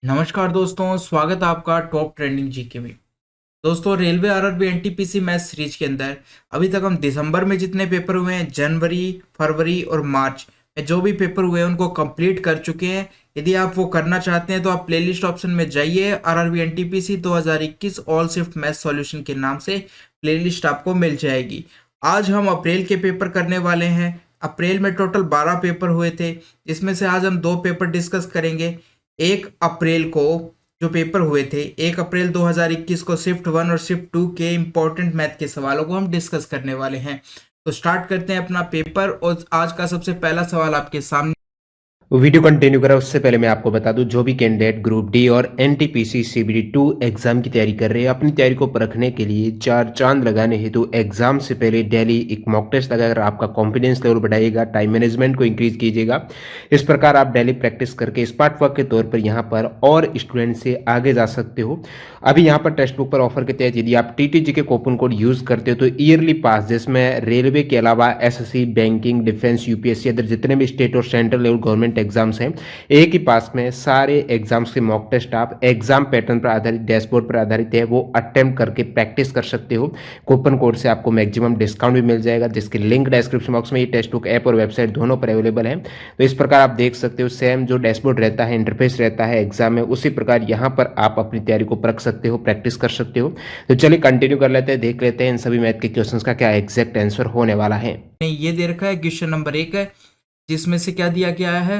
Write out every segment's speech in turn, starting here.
नमस्कार दोस्तों, स्वागत है आपका टॉप ट्रेंडिंग जीके में। दोस्तों, railway RRB NTPC math series के अंदर अभी तक हम दिसंबर में जितने पेपर हुए हैं, जनवरी, फरवरी और मार्च में जो भी पेपर हुए हैं उनको कंप्लीट कर चुके हैं। यदि आप वो करना चाहते हैं तो आप प्लेलिस्ट ऑप्शन में जाइए, RRB NTPC 2021 all shift math solution के नाम से प्लेलिस्ट आपको मिल जाएगी। आज हम अप्रैल के पेपर करने वाले हैं। अप्रैल में टोटल 12 पेपर हुए थे, जिसमें से आज हम दो पेपर डिस्कस करेंगे। 1 अप्रैल को जो पेपर हुए थे, 1 अप्रैल 2021 को शिफ्ट 1 और शिफ्ट 2 के इंपॉर्टेंट मैथ के सवालों को हम डिस्कस करने वाले हैं। तो स्टार्ट करते हैं अपना पेपर, और आज का सबसे पहला सवाल आपके सामने। वीडियो कंटिन्यू करें उससे पहले मैं आपको बता दूं, जो भी कैंडिडेट ग्रुप डी और एनटीपीसी सीबीडी 2 एग्जाम की तैयारी कर रहे हैं, अपनी तैयारी को परखने के लिए चार चांद लगाने हेतु एग्जाम से पहले डेली एक मॉक टेस्ट लगाकर आपका कॉन्फिडेंस लेवल बढ़ाइएगा, टाइम मैनेजमेंट को इंक्रीज कीजिएगा। इस प्रकार आप डेली प्रैक्टिस करके स्मार्ट वर्क के तौर पर यहाँ पर और स्टूडेंट से आगे जा सकते हो। अभी यहाँ पर टेक्स्ट बुक पर ऑफर के तहत यदि आप टीटीजी के कूपन कोड यूज करते हो तो ईयरली पास, जिसमें रेलवे के अलावा SSC, banking, defence, UPSC other जितने भी स्टेट और सेंट्रल लेवल गवर्नमेंट एग्जाम्स हैं, एक ही पास में सारे एग्जाम्स के मॉक टेस्ट आप एग्जाम पैटर्न पर आधारित, डैशबोर्ड पर आधारित है, वो अटेम्प्ट करके प्रैक्टिस कर सकते हो। कूपन कोड से आपको मैक्सिमम डिस्काउंट भी मिल जाएगा, जिसकी लिंक डिस्क्रिप्शन बॉक्स में, ये टेक्स्ट बुक ऐप और वेबसाइट दोनों पर अवेलेबल है। तो इस प्रकार आप देख सकते हो, सेम जो डैशबोर्ड रहता है, इंटरफेस रहता है एग्जाम में, उसी प्रकार यहाँ पर आप अपनी तैयारी को परख सकते हो, प्रैक्टिस कर सकते हो। तो चलिए कंटिन्यू कर लेते हैं, देख लेते हैं इन सभी मैथ के क्वेश्चंस का क्या एग्जैक्ट आंसर होने वाला है। ये दे रखा है क्वेश्चन नंबर 1 है, जिसमें से क्या दिया गया है।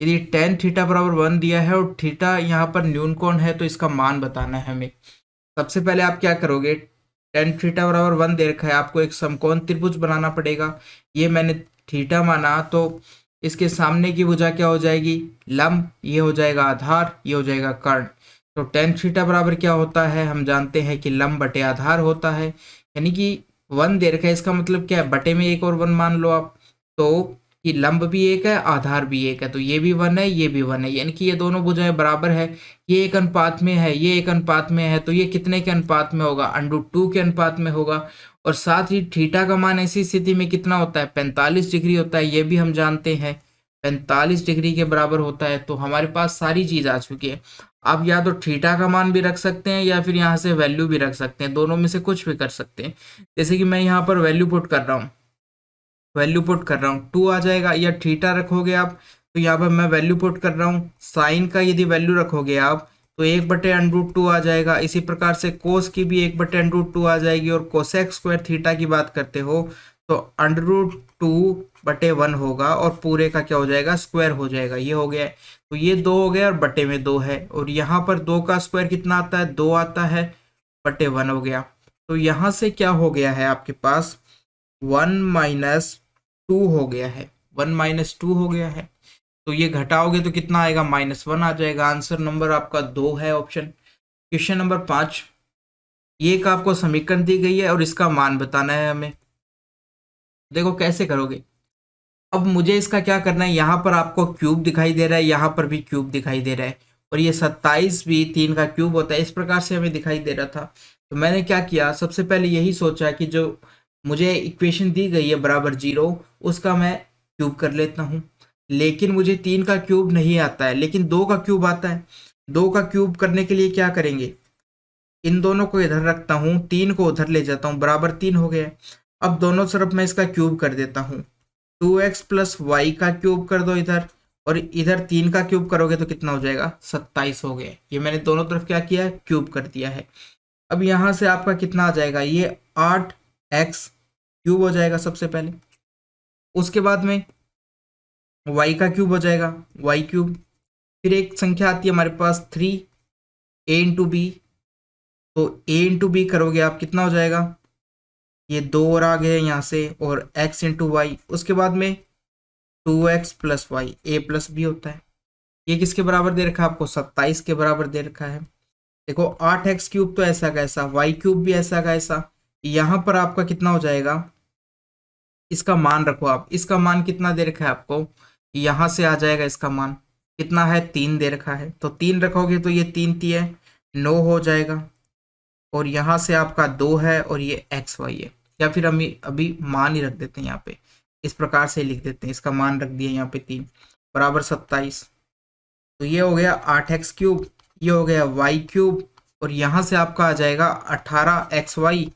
यदि टेन थीटा बराबर 1 दिया है और थीटा यहाँ पर न्यून कोण है, तो इसका मान बताना है हमें। सबसे पहले आप क्या करोगे, टेन थीटा बराबर 1 दे रखा है, आपको एक समकोण त्रिभुज बनाना पड़ेगा। ये मैंने थीटा माना, तो इसके सामने की भुजा क्या हो जाएगी, लंब। ये हो जाएगा आधार, ये हो जाएगा कर्ण। तो टेन थीटा बराबर क्या होता है, हम जानते हैं कि लंब बटे आधार होता है। यानी कि 1 दे रखा है, इसका मतलब क्या है, बटे में एक और 1 मान लो आप। तो कि लंब भी एक है, आधार भी एक है, तो ये भी 1 है, ये भी 1 है, यानी कि ये दोनों भुजाएं बराबर है। ये एक अनुपात में है, ये एक अनुपात में है, तो ये कितने के अनुपात में होगा, √2 के अनुपात में होगा। और साथ ही थीटा का मान ऐसी स्थिति में कितना होता है, 45 डिग्री होता है, ये भी हम जानते हैं 45 डिग्री के बराबर होता है। तो हमारे पास सारी चीज आ चुकी है। आप या तो थीटा का मान भी रख सकते हैं या फिर यहाँ से वैल्यू भी रख सकते हैं, दोनों में से कुछ भी कर सकते हैं। जैसे कि मैं यहाँ पर वैल्यू पुट कर रहा हूँ, टू आ जाएगा, या थीटा रखोगे आप तो यहाँ पर मैं वैल्यू पुट कर रहा हूँ, साइन का यदि वैल्यू रखोगे आप तो 1/√2 आ जाएगा। इसी प्रकार से कोस की भी 1/√2 आ जाएगी, और कोसेक स्क्वायर थीटा की बात करते हो तो √2/1 होगा, और पूरे का क्या हो जाएगा, स्क्वायर हो जाएगा। ये हो गया, तो ये 2 हो गया और बटे में 2 है, और यहाँ पर 2 का स्क्वायर कितना आता है, 2 आता है, बटे 1 हो गया। तो यहाँ से क्या हो गया है आपके पास, 1 - 2 हो गया है, 1 - 2 हो गया है। तो ये घटाओगे तो कितना आएगा, -1 आ जाएगा। आंसर नंबर आपका 2 है, ऑप्शन। क्वेश्चन नंबर 5, ये एक आपको समीकरण दी गई है और इसका मान बताना है हमें। देखो कैसे करोगे। अब मुझे इसका क्या करना है, यहाँ पर आपको क्यूब दिखाई दे रहा है, यहाँ पर भी क्यूब दिखाई दे रहा है, और ये 27 भी 3 का क्यूब होता है, इस प्रकार से हमें दिखाई दे रहा था। तो मैंने क्या किया, सबसे पहले यही सोचा कि जो मुझे इक्वेशन दी गई है बराबर 0, उसका मैं क्यूब कर लेता हूँ। लेकिन मुझे 3 का क्यूब नहीं आता है, लेकिन 2 का क्यूब आता है। 2 का क्यूब करने के लिए क्या करेंगे, इन दोनों को इधर रखता हूँ, 3 को उधर ले जाता हूँ, बराबर 3 हो गया। अब दोनों तरफ मैं इसका क्यूब कर देता हूँ, 2x + y का क्यूब कर दो इधर, और इधर 3 का क्यूब करोगे तो कितना हो जाएगा, 27 हो गया। ये मैंने दोनों तरफ क्या किया है, क्यूब कर दिया है। अब यहाँ से आपका कितना आ जाएगा, ये 8x क्यूब हो जाएगा सबसे पहले। उसके बाद में y का क्यूब हो जाएगा, y क्यूब। फिर एक संख्या आती है हमारे पास 3a × b, तो a × b करोगे आप, कितना हो जाएगा, ये 2 और आ गए यहाँ से, और x × y। उसके बाद में 2x + y, a + b होता है। ये किसके बराबर दे रखा है आपको, 27 के बराबर दे रखा है। देखो 8x क्यूब तो ऐसा का ऐसा, y क्यूब भी ऐसा का ऐसा। यहाँ पर आपका कितना हो जाएगा, इसका मान रखो आप, इसका मान कितना दे रखा है आपको, यहाँ से आ जाएगा इसका मान कितना है, 3 दे रखा है, तो 3 रखोगे तो ये 3 3 है, 9 हो जाएगा। और यहाँ से आपका 2 है, और ये XY है। या फिर हम अभी मान ही रख देते हैं यहाँ पे, इस प्रकार से लिख देते हैं, इसका मान रख दिया यहाँ पे 3 बराबर 27। तो ये हो गया 8x क्यूब। ये हो गया वाई क्यूब, और यहाँ से आपका आ जाएगा 18xy,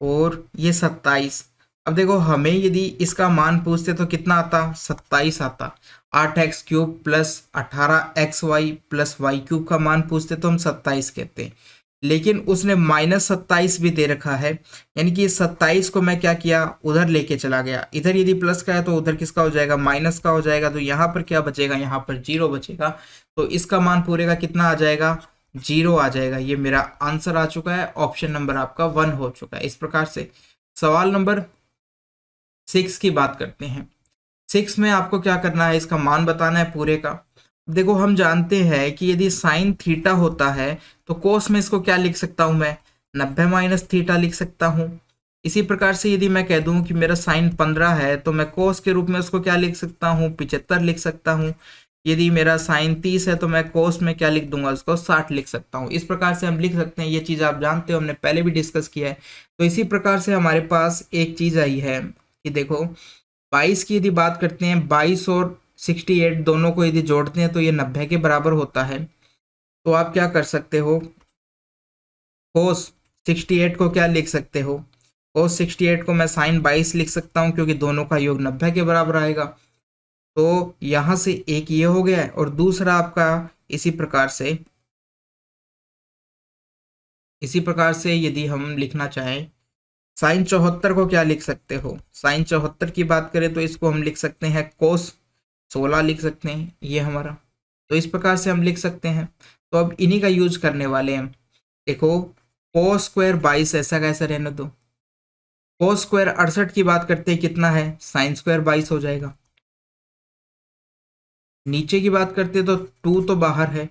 और ये 27। अब देखो हमें यदि इसका मान पूछते तो कितना आता, 27 आता। 8x cube plus 18xy plus y cube का मान पूछते तो हम 27 कहते हैं, लेकिन उसने -27 भी दे रखा है, यानी कि 27 को मैं क्या किया, उधर लेके चला गया। इधर यदि प्लस का है तो उधर किसका हो जाएगा, माइनस का हो जाएगा। तो यहाँ पर क्या बचेगा, यहाँ पर 0 बचेगा। तो इसका मान पूरे का कितना आ जाएगा, 0 आ जाएगा। ये मेरा आंसर आ चुका है, ऑप्शन नंबर आपका 1 हो चुका है। इस प्रकार से सवाल नंबर 6 की बात करते हैं। 6 में आपको क्या करना है, इसका मान बताना है पूरे का। देखो हम जानते हैं कि यदि साइन थीटा होता है तो कोस में इसको क्या लिख सकता हूं मैं, 90 माइनस थीटा लिख सकता हूं। इसी प्रकार से यदि मैं कह दूं कि मेरा साइन 15 है तो मैं कोस के रूप में उसको क्या लिख सकता हूं, 75 लिख सकता हूं। यदि मेरा साइन 30 है तो मैं कोस में क्या लिख दूंगा, उसको 60 लिख सकता हूं। इस प्रकार से हम लिख सकते हैं, ये चीज़ आप जानते हो, हमने पहले भी डिस्कस किया है। तो इसी प्रकार से हमारे पास एक चीज़ आई है कि देखो 22 की यदि बात करते हैं, 22 और 68 दोनों को यदि जोड़ते हैं तो ये 90 के बराबर होता है। तो आप क्या कर सकते हो, कोस 68 को क्या लिख सकते हो, कोस 68 को मैं साइन 22 लिख सकता हूँ, क्योंकि दोनों का योग 90 के बराबर आएगा। तो यहाँ से एक ये हो गया है, और दूसरा आपका इसी प्रकार से यदि हम लिखना चाहें, साइन 74 को क्या लिख सकते हो, साइन 74 की बात करें तो इसको हम लिख सकते हैं कोस 16 लिख सकते हैं, ये हमारा। तो इस प्रकार से हम लिख सकते हैं। तो अब इन्हीं का यूज करने वाले हैं। देखो कोस स्क्वायर 22 ऐसा कैसा रहने दो, कोस स्क्वायर 68 की बात करते हैं, कितना है, साइन स्क्वायर 22 हो जाएगा। नीचे की बात करते हैं तो 2 तो बाहर है,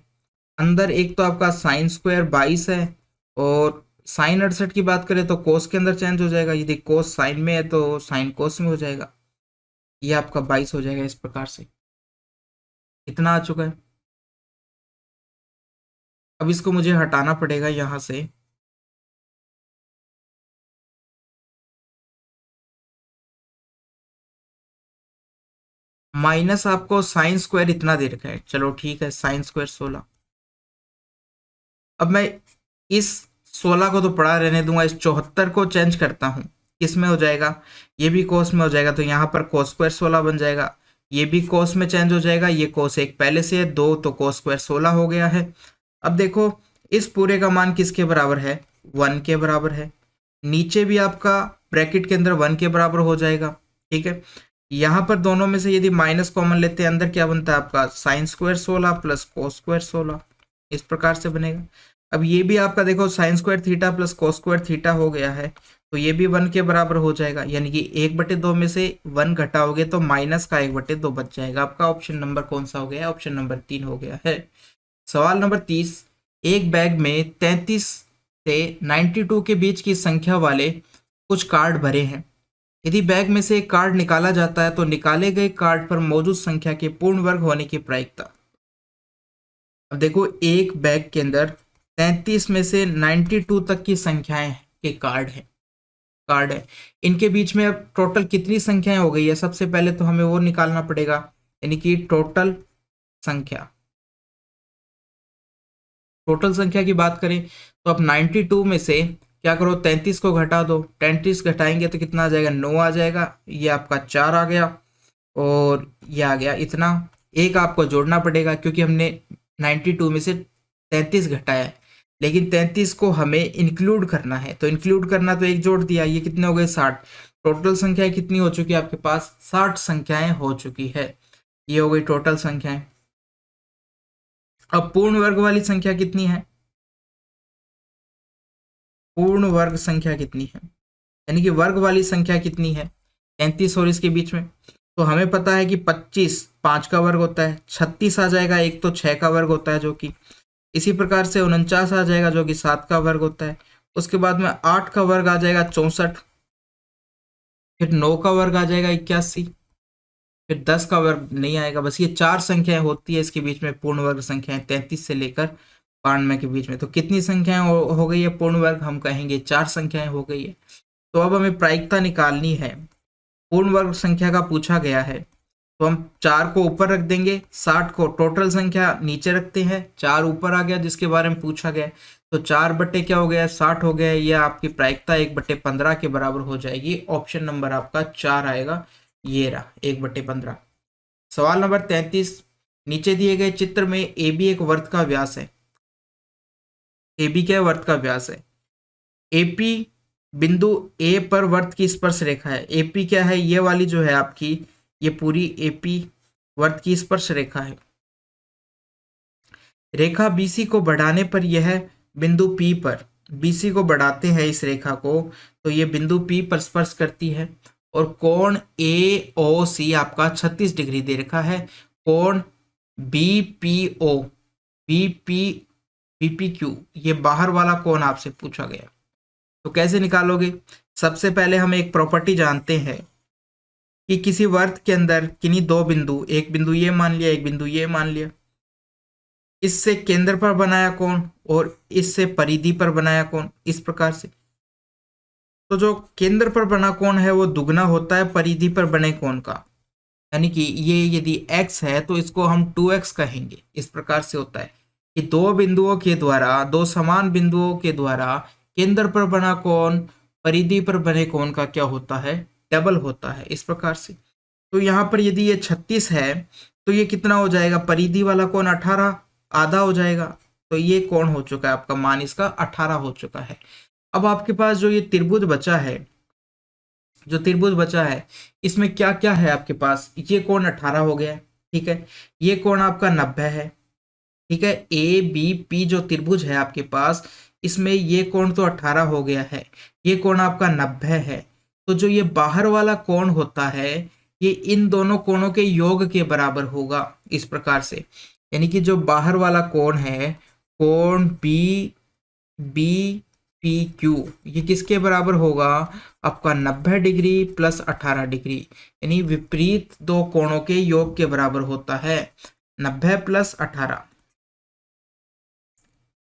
अंदर एक तो आपका साइन स्क्वायर 22 है, और साइन 68 की बात करें तो कोस के अंदर चेंज हो जाएगा। यदि कोस साइन में है तो साइन कोस में हो जाएगा, ये आपका 22 हो जाएगा। इस प्रकार से इतना आ चुका है। अब इसको मुझे हटाना पड़ेगा यहाँ से, माइनस आपको साइन स्क्वायर इतना दे रखा है, चलो ठीक है, साइन स्क्वायर 16। अब मैं इस 16 को तो पड़ा रहने दूंगा, इस 74 को चेंज करता हूँ, किस में हो जाएगा, ये भी कोस में हो जाएगा। तो यहाँ पर कोस स्क्वायर 16 बन जाएगा, ये भी कोस में चेंज हो जाएगा, ये कोस एक पहले से है, 2 तो कोस स्क्वायर 16 हो गया है। अब देखो इस पूरे का मान किसके बराबर है, 1 के बराबर है। नीचे भी आपका ब्रैकेट के अंदर 1 के बराबर हो जाएगा, ठीक है। यहाँ पर दोनों में से यदि माइनस कॉमन लेते हैं, अंदर क्या बनता है आपका, sine square 16 plus cos square 16, इस प्रकार से बनेगा। अब ये भी आपका देखो sign square theta plus cos square theta हो गया है, तो ये भी 1 के बराबर हो जाएगा, यानी कि 1/2 में से 1 घटाओगे तो माइनस का 1/2 बच जाएगा। आपका ऑप्शन नंबर कौन सा हो गया है, ऑप्शन नंबर 3 हो गया है। सवाल नंबर 30, एक बैग में 33 से 92 के बीच की संख्या वाले कुछ कार्ड भरे हैं। यदि बैग में से एक कार्ड निकाला जाता है तो निकाले गए कार्ड पर मौजूद संख्या के पूर्ण वर्ग होने की प्रायिकता। अब देखो एक बैग के अंदर 33 में से 92 तक की संख्याएं के कार्ड है, इनके बीच में अब टोटल कितनी संख्याएं हो गई है, सबसे पहले तो हमें वो निकालना पड़ेगा, यानी कि टोटल संख्या की बात करें तो अब 92 में से क्या करो, 33 को घटा दो, 33 घटाएंगे तो कितना आ जाएगा, 9 आ जाएगा, ये आपका 4 आ गया, और ये आ गया इतना। एक आपको जोड़ना पड़ेगा क्योंकि हमने 92 में से 33 घटाया है, लेकिन 33 को हमें इंक्लूड करना है, तो इंक्लूड करना तो एक जोड़ दिया, ये कितने हो गए, 60। टोटल संख्याएं कितनी हो चुकी है आपके पास, 60 संख्याएं हो चुकी है, ये हो गई टोटल संख्याएं। अब पूर्ण वर्ग वाली संख्या कितनी है, पूर्ण वर्ग संख्या कितनी है, यानी कि वर्ग वाली संख्या कितनी है, 33 और इसके बीच में। तो हमें पता है कि 25 5 का वर्ग होता है, 36 आ जाएगा, एक तो 6 का वर्ग होता है जो कि, इसी प्रकार से 49 आ जाएगा जो कि 7 का वर्ग होता है। उसके बाद में 8 का वर्ग आ जाएगा 64, फिर 9 का वर्ग आ जाएगा 81, फिर 10 का वर्ग नहीं आएगा। बस ये 4 संख्याएं होती है इसके बीच में पूर्ण वर्ग संख्याएं, 33 से लेकर 92 के बीच में। तो कितनी संख्याएं हो गई है पूर्ण वर्ग, हम कहेंगे 4 संख्याएं हो गई है। तो अब हमें प्रायिकता निकालनी है, पूर्ण वर्ग संख्या का पूछा गया है, तो हम 4 को ऊपर रख देंगे, 60 को टोटल संख्या नीचे रखते हैं, 4 ऊपर आ गया जिसके बारे में पूछा गया, तो 4 बट्टे क्या हो गया, 60 हो गया। यह आपकी प्रायिकता 1/15 के बराबर हो जाएगी। ऑप्शन नंबर आपका 4 आएगा, ये रहा 1/15। सवाल नंबर 33, नीचे दिए गए चित्र में ए बी एक वर्त का व्यास है। ए बी क्या है, वर्त का व्यास है। एपी बिंदु ए पर वर्त की स्पर्श रेखा है। एपी क्या है, ये वाली जो है आपकी, ये पूरी एपी वर्त की स्पर्श रेखा है। रेखा बीसी को बढ़ाने पर यह बिंदु पी पर, बीसी को बढ़ाते हैं इस रेखा को, तो ये बिंदु पी पर स्पर्श करती है। और कोण ए ओ सी आपका 36 डिग्री दे रखा है। कोण बी पी ओ, बीपीक्यू, ये बाहर वाला कोण आपसे पूछा गया। तो कैसे निकालोगे, सबसे पहले हम एक प्रॉपर्टी जानते हैं कि किसी वर्त के अंदर किन्हीं दो बिंदु, एक बिंदु ये मान लिया, एक बिंदु ये मान लिया, इससे केंद्र पर बनाया कोण और इससे परिधि पर बनाया कोण, इस प्रकार से। तो जो केंद्र पर बना कोण है वो दुगना होता है परिधि पर बने कोण का, यानी कि ये यदि x है तो इसको हम 2x कहेंगे। इस प्रकार से होता है कि दो बिंदुओं के द्वारा, दो समान बिंदुओं के द्वारा केंद्र पर बना कोण परिधि पर बने कोण का क्या होता है, डबल होता है, इस प्रकार से। तो यहाँ पर यदि ये 36 है तो ये कितना हो जाएगा, परिधि वाला कोण 18 आधा हो जाएगा। तो ये कोण हो चुका है आपका, मान इसका 18 हो चुका है। अब आपके पास जो ये त्रिभुज बचा है, जो त्रिभुज बचा है इसमें क्या क्या है आपके पास, ये कोण 18 हो गया, ठीक है। ये कोण आपका 90 है, ठीक है। ए बी पी जो त्रिभुज है आपके पास, इसमें ये कोण तो 18 हो गया है, ये कोण आपका 90 है। तो जो ये बाहर वाला कोण होता है ये इन दोनों कोणों के योग के बराबर होगा, इस प्रकार से। यानी कि जो बाहर वाला कोण है, कोण बी बी पी क्यू, ये किसके बराबर होगा, आपका 90 डिग्री प्लस 18 डिग्री, यानी विपरीत दो कोणों के योग के बराबर होता है। 90 प्लस 18,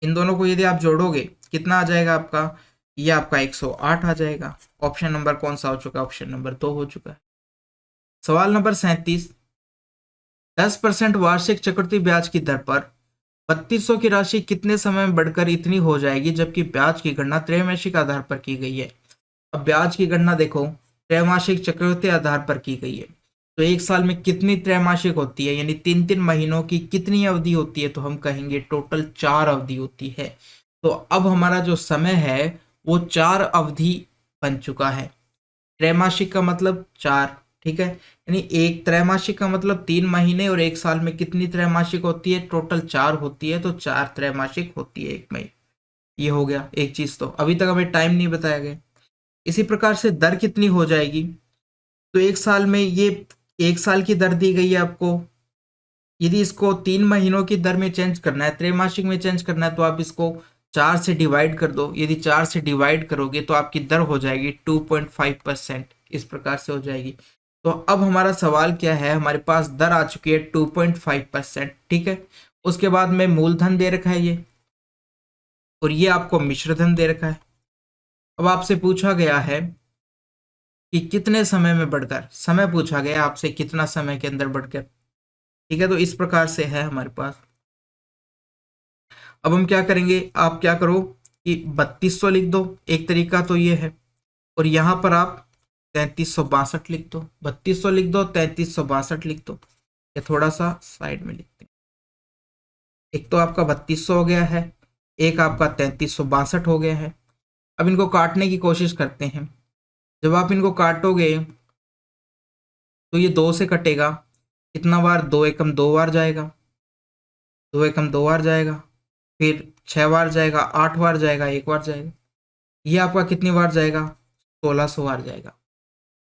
इन दोनों को यदि आप जोड़ोगे कितना आ जाएगा आपका, ये आपका 108 आ जाएगा। ऑप्शन नंबर कौन सा हो चुका है, ऑप्शन नंबर 2 हो चुका है। सवाल नंबर 37, 10% वार्षिक चक्रवृद्धि ब्याज की दर पर 3200 की राशि कितने समय में बढ़कर इतनी हो जाएगी जबकि ब्याज की गणना त्रैमासिक आधार पर की गई है। अब ब्याज की गणना देखो त्रैमासिक चक्रवृद्धि आधार पर की गई है, तो एक साल में कितनी त्रैमासिक होती है, यानी 3-3 महीनों की कितनी अवधि होती है, तो हम कहेंगे टोटल 4 अवधि होती है। तो अब हमारा जो समय है वो 4 अवधि बन चुका है। त्रैमासिक का मतलब 4, ठीक है। यानी एक त्रैमासिक का मतलब 3 महीने, और एक साल में कितनी त्रैमासिक होती है, टोटल 4 होती है, तो 4 त्रैमासिक होती है एक महीने। ये हो गया एक चीज। तो अभी तक हमें टाइम नहीं बताया गया। इसी प्रकार से दर कितनी हो जाएगी, तो एक साल में ये 1 साल की दर दी गई है आपको। यदि इसको 3 महीनों की दर में चेंज करना है, त्रैमासिक में चेंज करना है, तो आप इसको 4 से डिवाइड कर दो। यदि 4 से डिवाइड करोगे तो आपकी दर हो जाएगी 2.5%, इस प्रकार से हो जाएगी। तो अब हमारा सवाल क्या है, हमारे पास दर आ चुकी है 2.5%, ठीक है। उसके बाद में मूलधन दे रखा है ये, और ये आपको मिश्रधन दे रखा है। अब आपसे पूछा गया है कि कितने समय में बढ़कर, समय पूछा गया आपसे कितना समय के अंदर बढ़कर, ठीक है। तो इस प्रकार से है हमारे पास। अब हम क्या करेंगे, आप क्या करो कि 3200 लिख दो, एक तरीका तो ये है, और यहाँ पर आप 3362 लिख दो। 3200 लिख दो, 3362 लिख दो, या थोड़ा सा साइड में लिखते हैं। एक तो आपका 3200 हो गया है, एक आपका 3362 हो गया है। अब इनको काटने की कोशिश करते हैं। जब आप इनको काटोगे तो ये 2 से कटेगा, कितना बार, 2 एकम 2 बार जाएगा, 2 एकम 2 बार जाएगा, फिर 6 बार जाएगा, 8 बार जाएगा, 1 बार जाएगा। ये आपका कितनी बार जाएगा, 1600 बार जाएगा,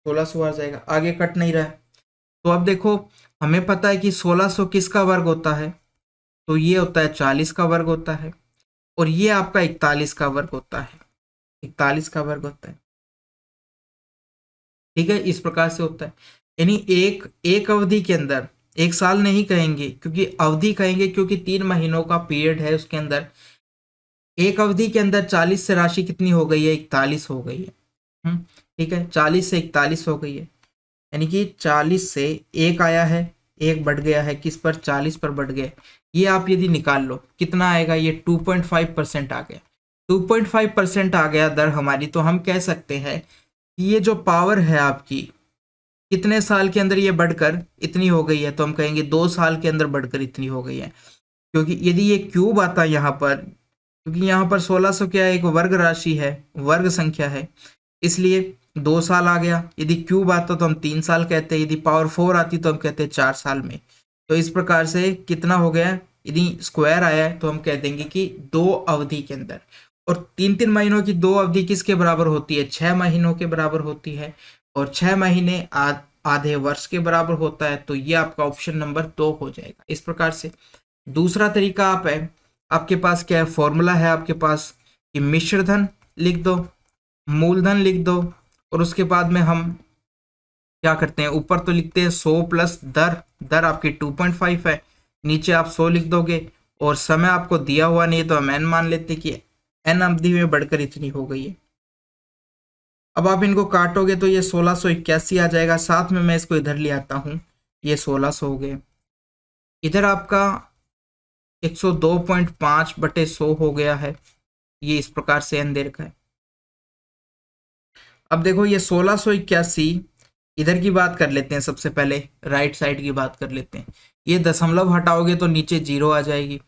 1600 बार जाएगा। आगे कट नहीं रहा है। तो अब देखो हमें पता है कि 1600 किसका वर्ग होता है, तो ये होता है 40 का वर्ग होता है, और ये आपका 41 का वर्ग होता है, 41 का वर्ग होता है, ठीक है। इस प्रकार से होता है। यानी एक अवधि के अंदर, एक साल नहीं कहेंगे क्योंकि अवधि कहेंगे, क्योंकि 3 महीनों का पीरियड है, उसके अंदर एक अवधि के अंदर 40 से राशि कितनी हो गई है, 41 हो गई है, ठीक है। 40 से 41 हो गई है। यानी कि 40 से एक आया है, एक बढ़ गया है किस पर, 40 पर बढ़ गया। ये आप यदि निकाल लो कितना आएगा, ये 2.5% आ गया। 2.5% आ गया दर हमारी, तो हम कह सकते हैं कि ये जो पावर है आपकी कितने साल के अंदर ये बढ़कर इतनी हो गई है, तो हम कहेंगे 2 साल के अंदर बढ़कर इतनी हो गई है। क्योंकि यदि ये क्यूब आता यहाँ पर, क्योंकि यहाँ पर 1600 क्या है, एक वर्ग राशि है, वर्ग संख्या है, इसलिए 2 साल आ गया। यदि क्यूब आता तो हम 3 साल कहते हैं, यदि पावर 4 आती तो हम कहते हैं 4 साल में। तो इस प्रकार से कितना हो गया, यदि स्क्वायर आया है तो हम कह देंगे कि 2 अवधि के अंदर। और 3-3 महीनों की 2 अवधि किसके बराबर होती है, 6 महीनों के बराबर होती है। और 6 महीने आधे वर्ष के बराबर होता है। तो ये आपका ऑप्शन नंबर 2 हो जाएगा इस प्रकार से। दूसरा तरीका आप है, आपके पास क्या है, फॉर्मूला है आपके पास कि मिश्रधन लिख दो, मूलधन लिख दो, और उसके बाद में हम क्या करते हैं, ऊपर तो लिखते हैं 100 प्लस दर, दर आपकी 2.5 है, नीचे आप 100 लिख दोगे, और समय आपको दिया हुआ नहीं है तो हम n मान लेते हैं कि n अवधि में बढ़कर इतनी हो गई है। अब आप इनको काटोगे तो ये 1681 आ जाएगा, साथ में मैं इसको इधर ले आता हूँ, ये 1600 हो गए, इधर आपका 102.5/100 हो गया है, ये इस प्रकार से n दे रखा है। अब देखो ये 1681, इधर की बात कर लेते हैं, सबसे पहले राइट साइड की बात कर लेते हैं। ये दशमलव हटाओगे तो नीचे 0 आ जाएगी।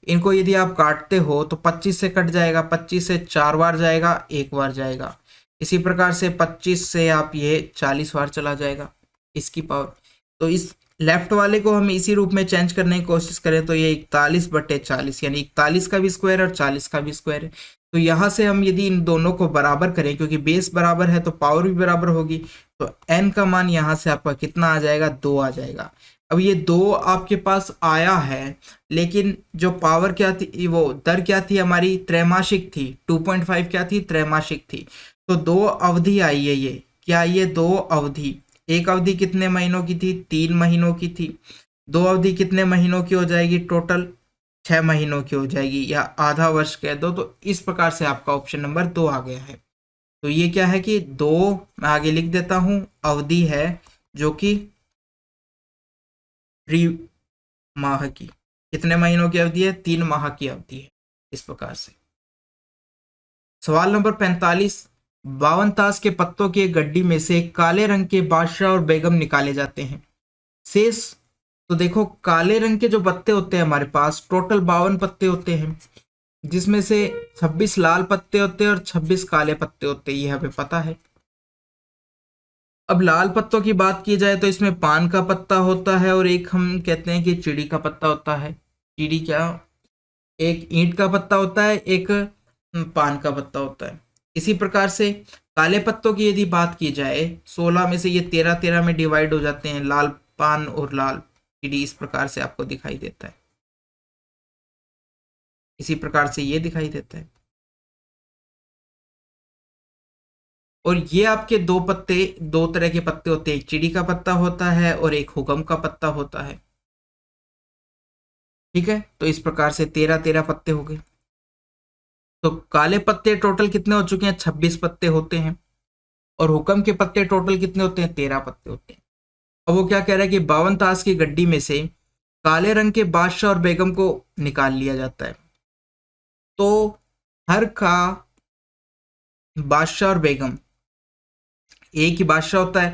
इनको यदि आप काटते हो तो 25 से कट जाएगा, 25 से 4 बार जाएगा, 1 बार जाएगा। इसी प्रकार से 25 से आप ये 40 बार चला जाएगा इसकी पावर। तो इस लेफ्ट वाले को हम इसी रूप में चेंज करने की कोशिश करें तो ये 41/40, यानी 41 का भी स्क्वायर और 40 का भी स्क्वायर है। तो यहाँ से हम यदि इन दोनों को बराबर करें, क्योंकि बेस बराबर है तो पावर भी बराबर होगी, तो n का मान यहाँ से आपका कितना आ जाएगा, 2 आ जाएगा। अब ये 2 आपके पास आया है, लेकिन जो पावर क्या थी, वो दर क्या थी हमारी, त्रैमासिक थी। 2.5 क्या थी, त्रैमासिक थी। तो 2 अवधि आई है, ये क्या आई है, 2 अवधि। एक अवधि कितने महीनों की थी, 3 महीनों की थी। 2 अवधि कितने महीनों की हो जाएगी, टोटल 6 महीनों की हो जाएगी, या आधा वर्ष कह दो। तो इस प्रकार से आपका ऑप्शन नंबर 2 आ गया है। तो ये क्या है कि 2, मैं आगे लिख देता हूं, अवधि है जो कि माह की, कितने महीनों की अवधि है, 3 माह की अवधि है इस प्रकार से। सवाल नंबर 45, 52 ताश के पत्तों की एक गड्डी में से काले रंग के बादशाह और बेगम निकाले जाते हैं। शेष, तो देखो काले रंग के जो पत्ते होते हैं हमारे पास टोटल 52 पत्ते होते हैं, जिसमें से 26 लाल पत्ते होते हैं और 26 काले पत्ते होते हैं, ये हमें पता है। अब लाल पत्तों की बात की जाए तो इसमें पान का पत्ता होता है और एक हम कहते हैं कि चिड़ी का पत्ता होता है। चिड़ी क्या, एक ईंट का पत्ता होता है, एक पान का पत्ता होता है। इसी प्रकार से काले पत्तों की यदि बात की जाए, 16 में से ये 13-13 में डिवाइड हो जाते हैं, लाल पान और लाल चिड़ी, इस प्रकार से आपको दिखाई देता है, इसी प्रकार से ये दिखाई देता है। और ये आपके 2 पत्ते, 2 तरह के पत्ते होते हैं, एक चिड़ी का पत्ता होता है और एक हुक्म का पत्ता होता है। ठीक है, तो इस प्रकार से 13-13 पत्ते हो गए। तो काले पत्ते टोटल कितने हो चुके हैं, 26 पत्ते होते हैं, और हुक्म के पत्ते टोटल कितने होते हैं, 13 पत्ते होते हैं। अब वो क्या कह रहा है कि 52 ताश की गड्डी में से काले रंग के बादशाह और बेगम को निकाल लिया जाता है। तो हर का बादशाह और बेगम, एक ही बादशाह होता है,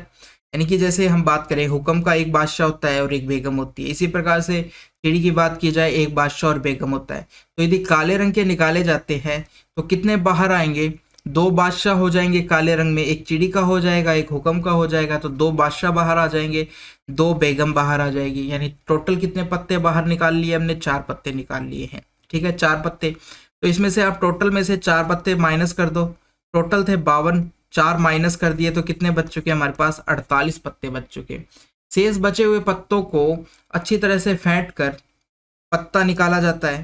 यानी कि जैसे हम बात करें हुक्म का एक बादशाह होता है और एक बेगम होती है, इसी प्रकार से चिड़ी की बात की जाए एक बादशाह और बेगम होता है। तो यदि काले रंग के निकाले जाते हैं तो कितने बाहर आएंगे, 2 बादशाह हो जाएंगे काले रंग में, एक चिड़ी का हो जाएगा, एक हुक्म का हो जाएगा, तो 2 बादशाह बाहर आ जाएंगे, 2 बेगम बाहर आ जाएगी। यानी टोटल कितने पत्ते बाहर निकाल लिए हमने, 4 पत्ते निकाल लिए हैं। ठीक है, 4 पत्ते। तो इसमें से आप टोटल में से 4 पत्ते माइनस कर दो, टोटल थे 52, 4 माइनस कर दिए तो कितने बच चुके हमारे पास, 48 पत्ते बच चुके। शेष बचे हुए पत्तों को अच्छी तरह से फेंट कर पत्ता निकाला जाता है,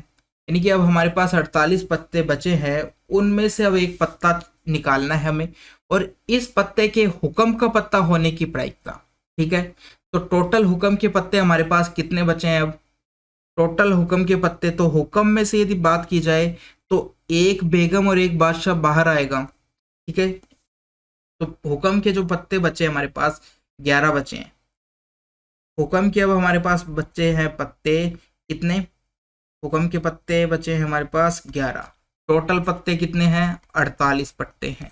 यानी कि अब हमारे पास 48 पत्ते बचे हैं, उनमें से अब एक पत्ता निकालना है हमें, और इस पत्ते के हुक्म का पत्ता होने की प्रायिकता। ठीक है, तो टोटल हुक्म के पत्ते हमारे पास कितने बचे हैं, अब टोटल हुक्म के पत्ते, तो हुक्म में से यदि बात की जाए तो एक बेगम और एक बादशाह बाहर आएगा। ठीक है, तो हुक्म के जो पत्ते बचे हमारे पास 11 बचे हैं। हुक्म के अब हमारे पास बच्चे हैं पत्ते कितने, हुक्म के पत्ते बचे हैं हमारे पास 11, टोटल पत्ते कितने हैं 48 पत्ते हैं।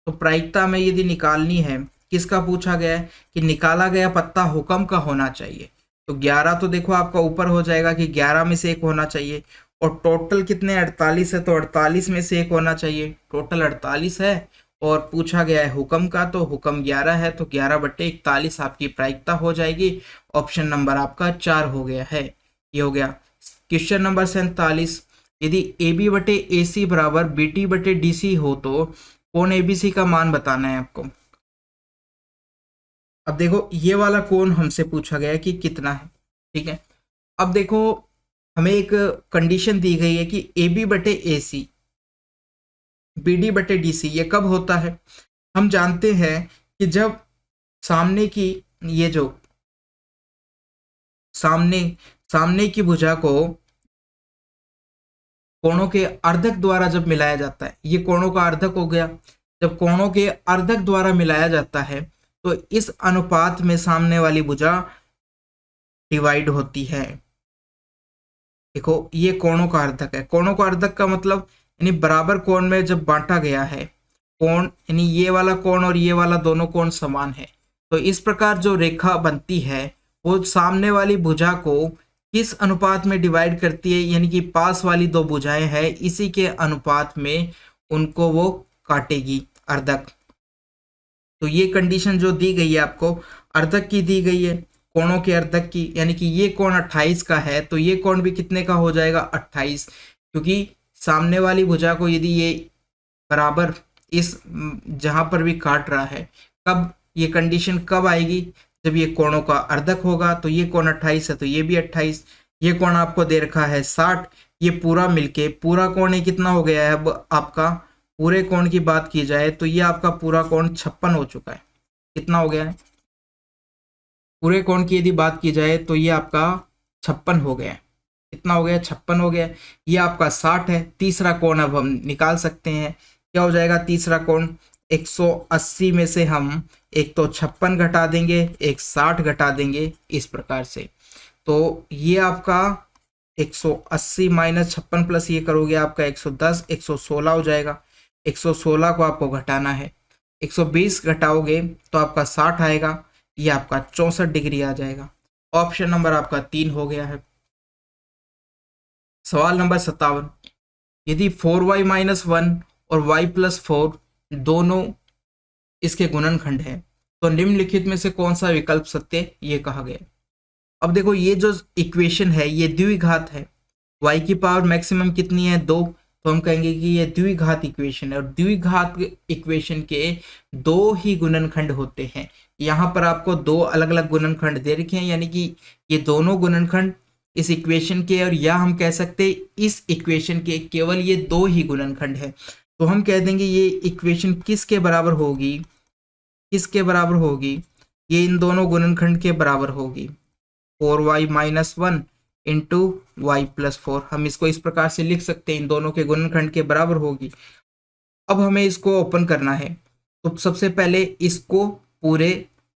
तो प्रायिकता में यदि निकालनी है, किसका पूछा गया है कि निकाला गया पत्ता हुक्म का होना चाहिए, तो 11 तो देखो आपका ऊपर हो जाएगा कि 11 में से एक होना चाहिए, और टोटल कितने 48 है, तो 48 में से एक होना चाहिए, टोटल 48 है, और पूछा गया है हुक्म का, तो हुक्म 11 है, तो 11/41 आपकी प्रायिकता हो जाएगी। ऑप्शन नंबर आपका 4 हो गया है। ये हो गया। क्वेश्चन नंबर 47, यदि AB/AC बराबर BT/DC हो तो कोण ABC का मान बताना है आपको। अब देखो ये वाला कोण हमसे पूछा गया है कि कितना है, ठीक है। अब देखो हमें एक कंडीशन दी गई है कि AB/AC BD/DC ये कब होता है। हम जानते हैं कि जब सामने की ये जो सामने सामने की भुजा को कोणों के अर्धक द्वारा जब मिलाया जाता है, ये कोणों का अर्धक हो गया, जब कोणों के अर्धक द्वारा मिलाया जाता है तो इस अनुपात में सामने वाली भुजा डिवाइड होती है। देखो ये कोणों का अर्धक है, कोणों का अर्धक का मतलब यानी बराबर कोण में जब बांटा गया है, कोण यानी ये वाला कोण और ये वाला दोनों कोण समान है, तो इस प्रकार जो रेखा बनती है वो सामने वाली भुजा को किस अनुपात में डिवाइड करती है, यानी कि पास वाली दो भुजाएं हैं इसी के अनुपात में उनको वो काटेगी अर्धक। तो ये कंडीशन जो दी गई है आपको अर्धक की दी गई है, कोणों के अर्धक की, यानी कि ये कोण 28 का है तो ये कोण भी कितने का हो जाएगा 28, क्योंकि सामने वाली भुजा को यदि ये बराबर इस जहां पर भी काट रहा है, कब ये कंडीशन कब आएगी, जब ये कोणों का अर्धक होगा। तो ये कोण 28 है तो ये भी 28, ये कोण आपको दे रखा है 60, ये पूरा मिलके पूरा कोण ये कितना हो गया है। अब आपका पूरे कोण की बात की जाए तो ये आपका पूरा कोण 56 हो चुका है। कितना हो गया है, पूरे कोण की यदि बात की जाए तो ये आपका 56 हो गया है। कितना हो गया 56 हो गया। ये आपका 60 है। तीसरा कोण अब हम निकाल सकते हैं, क्या हो जाएगा तीसरा कोण, 180 में से हम एक तो 56 घटा देंगे, एक 60 घटा देंगे, इस प्रकार से। तो ये आपका 180 माइनस 56 प्लस ये करोगे आपका 110, 116 हो जाएगा। 116 को आपको घटाना है, 120 घटाओगे तो आपका 60 आएगा, ये आपका 64 डिग्री आ जाएगा। ऑप्शन नंबर आपका 3 हो गया है। सवाल नंबर 57, यदि 4y-1 और y+4 दोनों इसके गुणनखंड है तो निम्नलिखित में से कौन सा विकल्प सत्य, ये कहा गया। अब देखो ये जो इक्वेशन है ये द्विघात है, y की पावर मैक्सिमम कितनी है 2, तो हम कहेंगे कि ये द्विघात इक्वेशन है, और द्विघात इक्वेशन के दो ही गुणनखंड होते हैं। यहाँ पर आपको दो अलग अलग गुणनखंड दे रखे हैं, यानी कि ये दोनों गुणनखंड इस इक्वेशन के, और या हम कह सकते इस इक्वेशन के केवल ये दो ही गुणनखंड है। तो हम कह देंगे ये इक्वेशन किसके बराबर होगी, किसके बराबर होगी, ये इन दोनों गुणनखंड के बराबर होगी, 4y-1 इंटू y+4। हम इसको इस प्रकार से लिख सकते हैं, इन दोनों के गुणनखंड के बराबर होगी। अब हमें इसको ओपन करना है, तो सबसे पहले इसको पूरे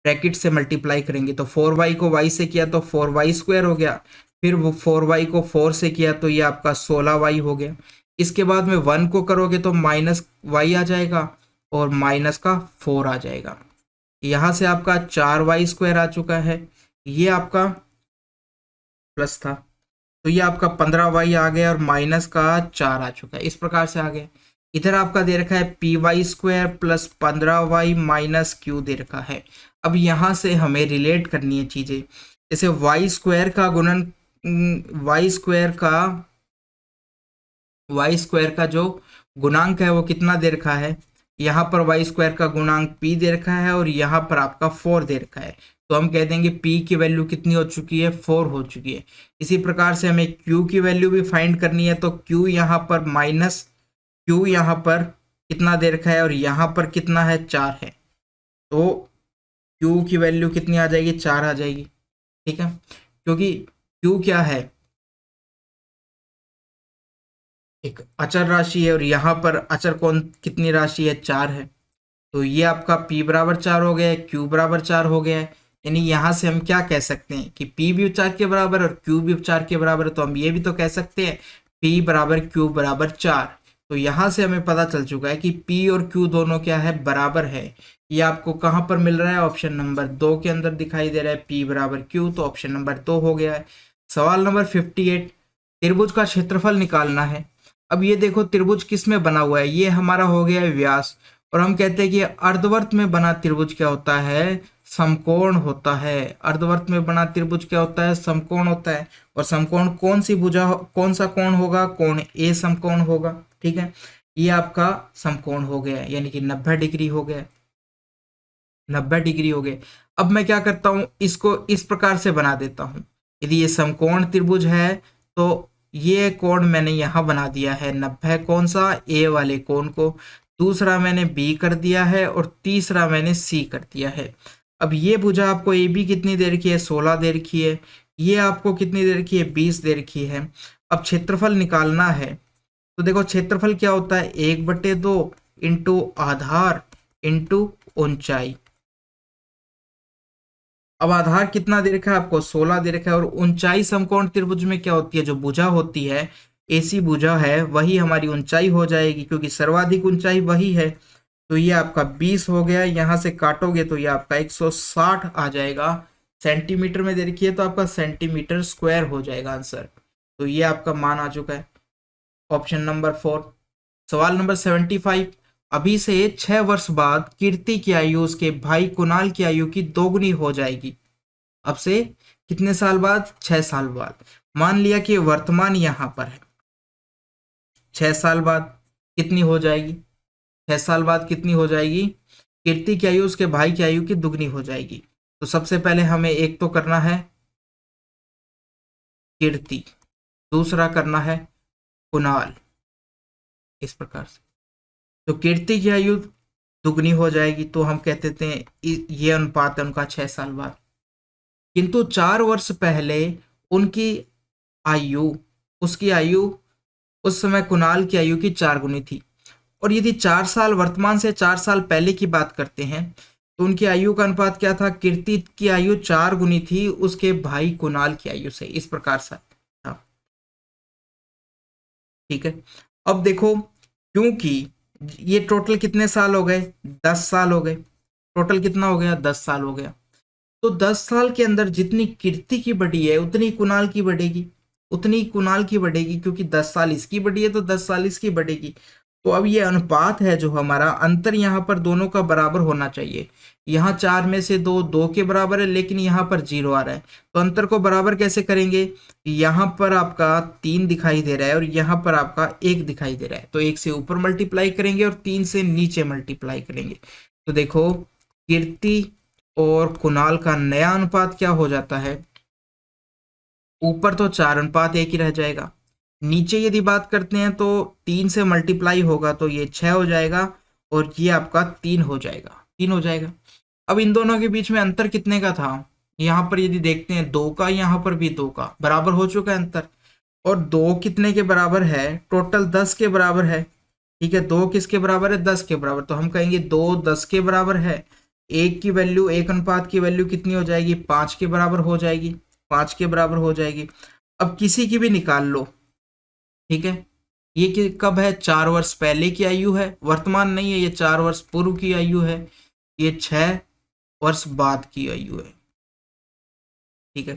ब्रैकेट से मल्टीप्लाई करेंगे, तो 4y को y से किया तो 4y² हो गया, फिर वो 4y को 4 से किया तो ये आपका 16y हो गया। इसके बाद में 1 को करोगे तो -y आ जाएगा और -4 आ जाएगा। यहाँ से आपका 4y² आ चुका है, ये आपका प्लस था तो ये आपका 15y आ गया और -4 आ चुका है, इस प्रकार से आ गया। इधर आपका दे रखा है py² plus 15y minus q दे रखा है। अब यहाँ से हमें रिलेट करनी है चीजें, जैसे y² का गुणन y² का जो गुणांक है वो कितना दे रखा है, यहाँ पर y² का गुणांक p दे रखा है और यहाँ पर आपका 4 दे रखा है, तो हम कह देंगे p की वैल्यू कितनी हो चुकी है 4 हो चुकी है। इसी प्रकार से हमें q की वैल्यू भी फाइंड करनी है, तो q यहाँ पर q यहाँ पर कितना दे रखा है और यहाँ पर कितना है 4 है, तो q की वैल्यू कितनी आ जाएगी 4 आ जाएगी, ठीक है। क्योंकि q क्या है, एक अचर राशि है और यहाँ पर अचर कौन कितनी राशि है 4 है, तो ये आपका P बराबर 4 हो गया है, Q बराबर 4 हो गया है। यानी यहाँ से हम क्या कह सकते हैं कि P भी 4 के बराबर और Q भी 4 के बराबर है, तो हम ये भी तो कह सकते हैं P बराबर Q बराबर 4। तो यहाँ से हमें पता चल चुका है कि P और Q दोनों क्या है, बराबर है। ये आपको कहाँ पर मिल रहा है, ऑप्शन नंबर 2 के अंदर दिखाई दे रहा है P बराबर Q, तो ऑप्शन नंबर 2 हो गया है। सवाल नंबर 58, त्रिभुज का क्षेत्रफल निकालना है। अब ये देखो त्रिभुज किस में बना हुआ है, ये हमारा हो गया है व्यास, और हम कहते हैं कि अर्धवर्त में बना त्रिभुज क्या होता है, समकोण होता है। अर्धवर्त में बना त्रिभुज क्या होता है, समकोण होता है। और समकोण कौन सी भुजा, कौन सा कोण होगा, कोण ए समकोण होगा। ठीक है, ये आपका समकोण हो गया, यानी कि 90 डिग्री हो गया, 90 डिग्री हो गए। अब मैं क्या करता हूं, इसको इस प्रकार से बना देता हूं। यदि ये समकोण त्रिभुज है तो ये कोण मैंने यहां बना दिया है 90, कौन सा, ए वाले कोण को। दूसरा मैंने बी कर दिया है और तीसरा मैंने सी कर दिया है। अब ये भुजा आपको ए बी कितनी देर की है, 16 देर की है। ये आपको कितनी देर की है, 20 देर की है। अब क्षेत्रफल निकालना है, तो देखो क्षेत्रफल क्या होता है, 1/2 इंटू आधार इंटू ऊंचाई। अब आधार कितना दे रखा है आपको, 16 दे रखा है। और ऊंचाई समकोण त्रिभुज में क्या होती है, जो भुजा होती है, एसी भुजा है, वही हमारी ऊंचाई हो जाएगी, क्योंकि सर्वाधिक ऊंचाई वही है। तो ये आपका 20 हो गया, यहां से काटोगे तो ये आपका 160 आ जाएगा। सेंटीमीटर में दे रखी है तो आपका सेंटीमीटर स्क्वायर हो जाएगा आंसर। तो ये आपका मान आ चुका है, ऑप्शन नंबर 4। सवाल नंबर 75, अभी से 6 वर्ष बाद कीर्ति की आयु उसके भाई कुणाल की आयु की दोगुनी हो जाएगी। अब से कितने साल बाद, 6 साल बाद। मान लिया कि वर्तमान यहां पर है, 6 साल बाद कितनी हो जाएगी, 6 साल बाद कितनी हो जाएगी, कीर्ति की आयु उसके भाई की आयु की दुगनी हो जाएगी। तो सबसे पहले हमें एक तो करना है कीर्ति, दूसरा करना है कुणाल, इस प्रकार से। तो कीर्ति की आयु दुगनी हो जाएगी, तो हम कह देते हैं ये अनुपात है उनका 6 साल बाद। किंतु 4 वर्ष पहले उनकी आयु, उसकी आयु उस समय कुणाल की आयु की 4 गुनी थी। और यदि 4 साल वर्तमान से 4 साल पहले की बात करते हैं तो उनकी आयु का अनुपात क्या था, कीर्ति की आयु 4 गुनी थी उसके भाई कुणाल की आयु से, इस प्रकार से था। ठीक है, अब देखो क्योंकि ये टोटल कितने साल हो गए, 10 साल हो गए। टोटल कितना हो गया, 10 साल हो गया। तो 10 साल के अंदर जितनी कीर्ति की बढ़ी है उतनी कुणाल की बढ़ेगी, उतनी कुणाल की बढ़ेगी, क्योंकि 10 साल इसकी बढ़ी है तो 10 साल इसकी बढ़ेगी। तो अब ये अनुपात है जो हमारा, अंतर यहाँ पर दोनों का बराबर होना चाहिए। यहाँ 4 में से 2 2 के बराबर है, लेकिन यहाँ पर 0 आ रहा है, तो अंतर को बराबर कैसे करेंगे। यहाँ पर आपका 3 दिखाई दे रहा है और यहाँ पर आपका 1 दिखाई दे रहा है, तो 1 से ऊपर मल्टीप्लाई करेंगे और 3 से नीचे मल्टीप्लाई करेंगे। तो देखो कीर्ति और कुणाल का नया अनुपात क्या हो जाता है, ऊपर तो 4:1 ही रह जाएगा, नीचे यदि बात करते हैं तो 3 से मल्टीप्लाई होगा तो ये 6 हो जाएगा और ये आपका 3 हो जाएगा, 3 हो जाएगा। अब इन दोनों के बीच में अंतर कितने का था, यहाँ पर यदि देखते हैं 2 का, यहाँ पर भी 2 का, बराबर हो चुका है अंतर। और 2 कितने के बराबर है, टोटल 10 के बराबर है। ठीक है, 2 किसके बराबर है, 10 के बराबर, तो हम कहेंगे 2 10 के बराबर है। एक की वैल्यू, एक अनुपात की वैल्यू कितनी हो जाएगी, 5 के बराबर हो जाएगी, 5 के बराबर हो जाएगी। अब किसी की भी निकाल लो, ठीक है, ये कि कब है, 4 वर्ष पहले की आयु है, वर्तमान नहीं है, ये 4 वर्ष पूर्व की आयु है, ये 6 वर्ष बाद की आयु है। ठीक है,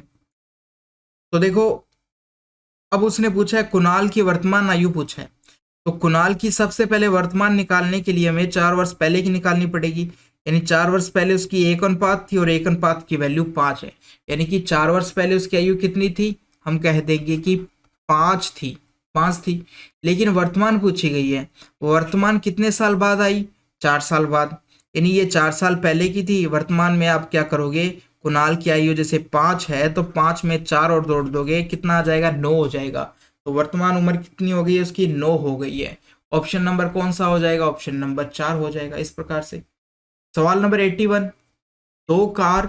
तो देखो अब उसने पूछा है कुणाल की वर्तमान आयु पूछा है, तो कुणाल की सबसे पहले वर्तमान निकालने के लिए हमें 4 वर्ष पहले की निकालनी पड़ेगी। यानी 4 वर्ष पहले उसकी 1 अनुपात थी और 1 अनुपात की वैल्यू 5 है, यानी कि 4 वर्ष पहले उसकी आयु कितनी थी, हम कह देंगे कि 5 थी, 5 थी। लेकिन वर्तमान पूछी गई है, वर्तमान कितने साल बाद आई, 4 साल बाद। यानी ये 4 साल पहले की थी, वर्तमान में आप क्या करोगे, कुणाल की आयु जैसे 5 है तो 5 में 4 और जोड़ दोगे, कितना आ जाएगा, 9 हो जाएगा। तो वर्तमान उम्र कितनी हो गई है उसकी, 9 हो गई है। ऑप्शन नंबर कौन सा हो जाएगा, ऑप्शन नंबर 4 हो जाएगा, इस प्रकार से। सवाल नंबर 81, 2 कार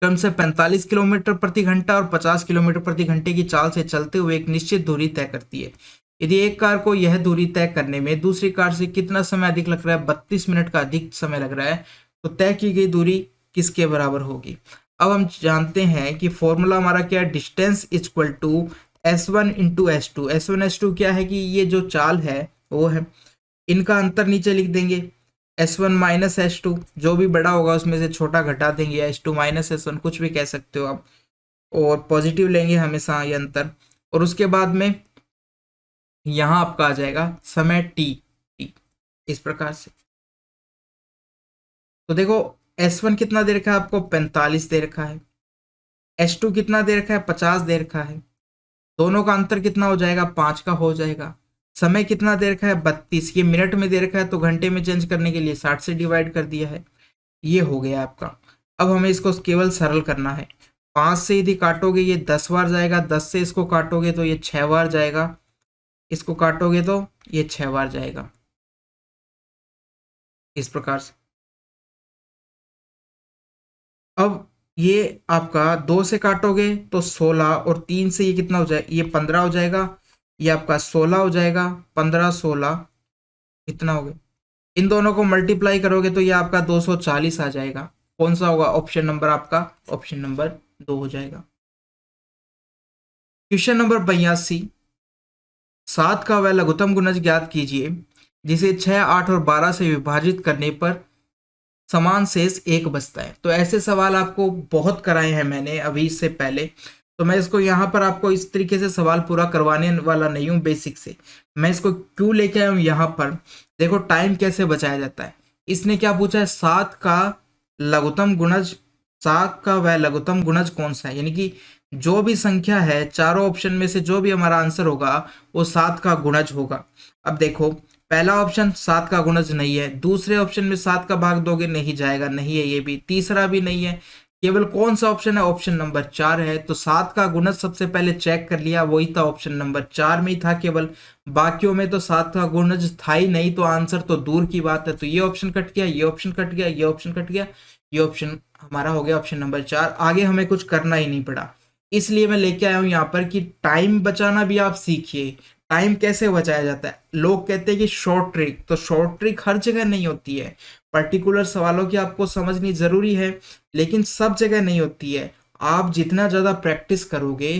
क्रम से 45 किलोमीटर प्रति घंटा और 50 किलोमीटर प्रति घंटे की चाल से चलते हुए एक निश्चित दूरी तय करती है। यदि एक कार को यह दूरी तय करने में दूसरी कार से कितना समय अधिक लग रहा है, 32 मिनट का अधिक समय लग रहा है, तो तय की गई दूरी किसके बराबर होगी। अब हम जानते हैं कि फॉर्मूला हमारा क्या है, distance equal to S1 into S2। S1 S2 क्या है कि ये जो चाल है वो है, इनका अंतर नीचे लिख देंगे, S1 माइनस S2, जो भी बड़ा होगा उसमें से छोटा घटा देंगे, S2 माइनस S1 कुछ भी कह सकते हो आप, और पॉजिटिव लेंगे हमेशा ये अंतर, और उसके बाद में यहाँ आपका आ जाएगा समय टी इस प्रकार से। तो देखो S1 कितना दे रखा है आपको, 45 दे रखा है, S2 कितना दे रखा है, 50 दे रखा है, दोनों का अंतर कितना हो जाएगा, 5 का हो जाएगा। समय कितना दे रखा है, 32, ये मिनट में दे रखा है तो घंटे में चेंज करने के लिए 60 से डिवाइड कर दिया है, ये हो गया आपका। अब हमें इसको केवल सरल करना है, 5 से यदि काटोगे ये 10 बार जाएगा, 10 से इसको काटोगे तो ये 6 बार जाएगा, इसको काटोगे तो ये 6 बार जाएगा, इस प्रकार से। अब ये आपका 2 से काटोगे तो 16, और 3 से ये कितना हो जाएगा, ये 15 हो जाएगा, ये आपका 16 हो जाएगा, 15 16 कितना हो गया, इन दोनों को मल्टीप्लाई करोगे तो ये आपका 240 आ जाएगा। कौन सा होगा ऑप्शन नंबर आपका, ऑप्शन नंबर 2 हो जाएगा। क्वेश्चन नंबर 82, 7 का वह लघुत्तम गुणज ज्ञात कीजिए जिसे 6 8 और 12 से विभाजित करने पर समान शेष 1 बचता है। तो ऐसे सवाल आपको बहुत कराए हैं मैंने अभी इससे पहले, तो मैं इसको यहाँ पर आपको इस तरीके से सवाल पूरा करवाने वाला नहीं हूँ बेसिक से। मैं इसको क्यों लेके आया हूँ यहाँ पर, देखो टाइम कैसे बचाया जाता है। इसने क्या पूछा है, 7 का लघुत्तम गुणज, 7 का वह लघुत्तम गुणज कौन सा है, यानी कि जो भी संख्या है चारों ऑप्शन में से जो भी हमारा आंसर होगा वो 7 का गुणज होगा। अब देखो पहला ऑप्शन 7 का गुणज नहीं है, दूसरे ऑप्शन में 7 का भाग दोगे नहीं जाएगा, नहीं है ये भी, तीसरा भी नहीं है, केवल कौन सा ऑप्शन है, ऑप्शन नंबर 4 है। तो 7 का गुणज सबसे पहले चेक कर लिया, वही था ऑप्शन नंबर 4 में ही था केवल, बाकियों में तो 7 का गुणज था ही नहीं, तो आंसर तो दूर की बात है। तो ये ऑप्शन कट गया, ये ऑप्शन कट गया, ये ऑप्शन कट गया, ये ऑप्शन हमारा हो गया ऑप्शन नंबर 4। आगे हमें कुछ करना ही नहीं पड़ा, इसलिए मैं लेके आया हूँ यहाँ पर कि टाइम बचाना भी आप सीखिए। टाइम कैसे बचाया जाता है, लोग कहते हैं कि शॉर्ट ट्रिक, तो शॉर्ट ट्रिक हर जगह नहीं होती है, पर्टिकुलर सवालों की आपको समझनी जरूरी है, लेकिन सब जगह नहीं होती है। आप जितना ज़्यादा प्रैक्टिस करोगे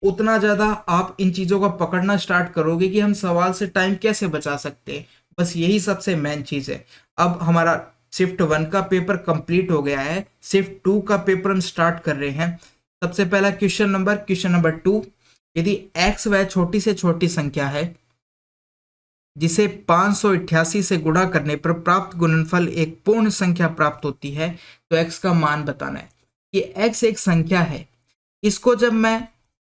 उतना ज़्यादा आप इन चीज़ों को पकड़ना स्टार्ट करोगे कि हम सवाल से टाइम कैसे बचा सकते हैं, बस यही सबसे मेन चीज़ है। अब हमारा शिफ्ट 1 का पेपर कंप्लीट हो गया है, शिफ्ट 2 का पेपर हम स्टार्ट कर रहे हैं। सबसे पहला क्वेश्चन नंबर 2, यदि x वह छोटी से छोटी संख्या है जिसे 588 से गुणा करने पर प्राप्त गुणनफल एक पूर्ण संख्या प्राप्त होती है, तो x का मान बताना है। ये x एक संख्या है, इसको जब मैं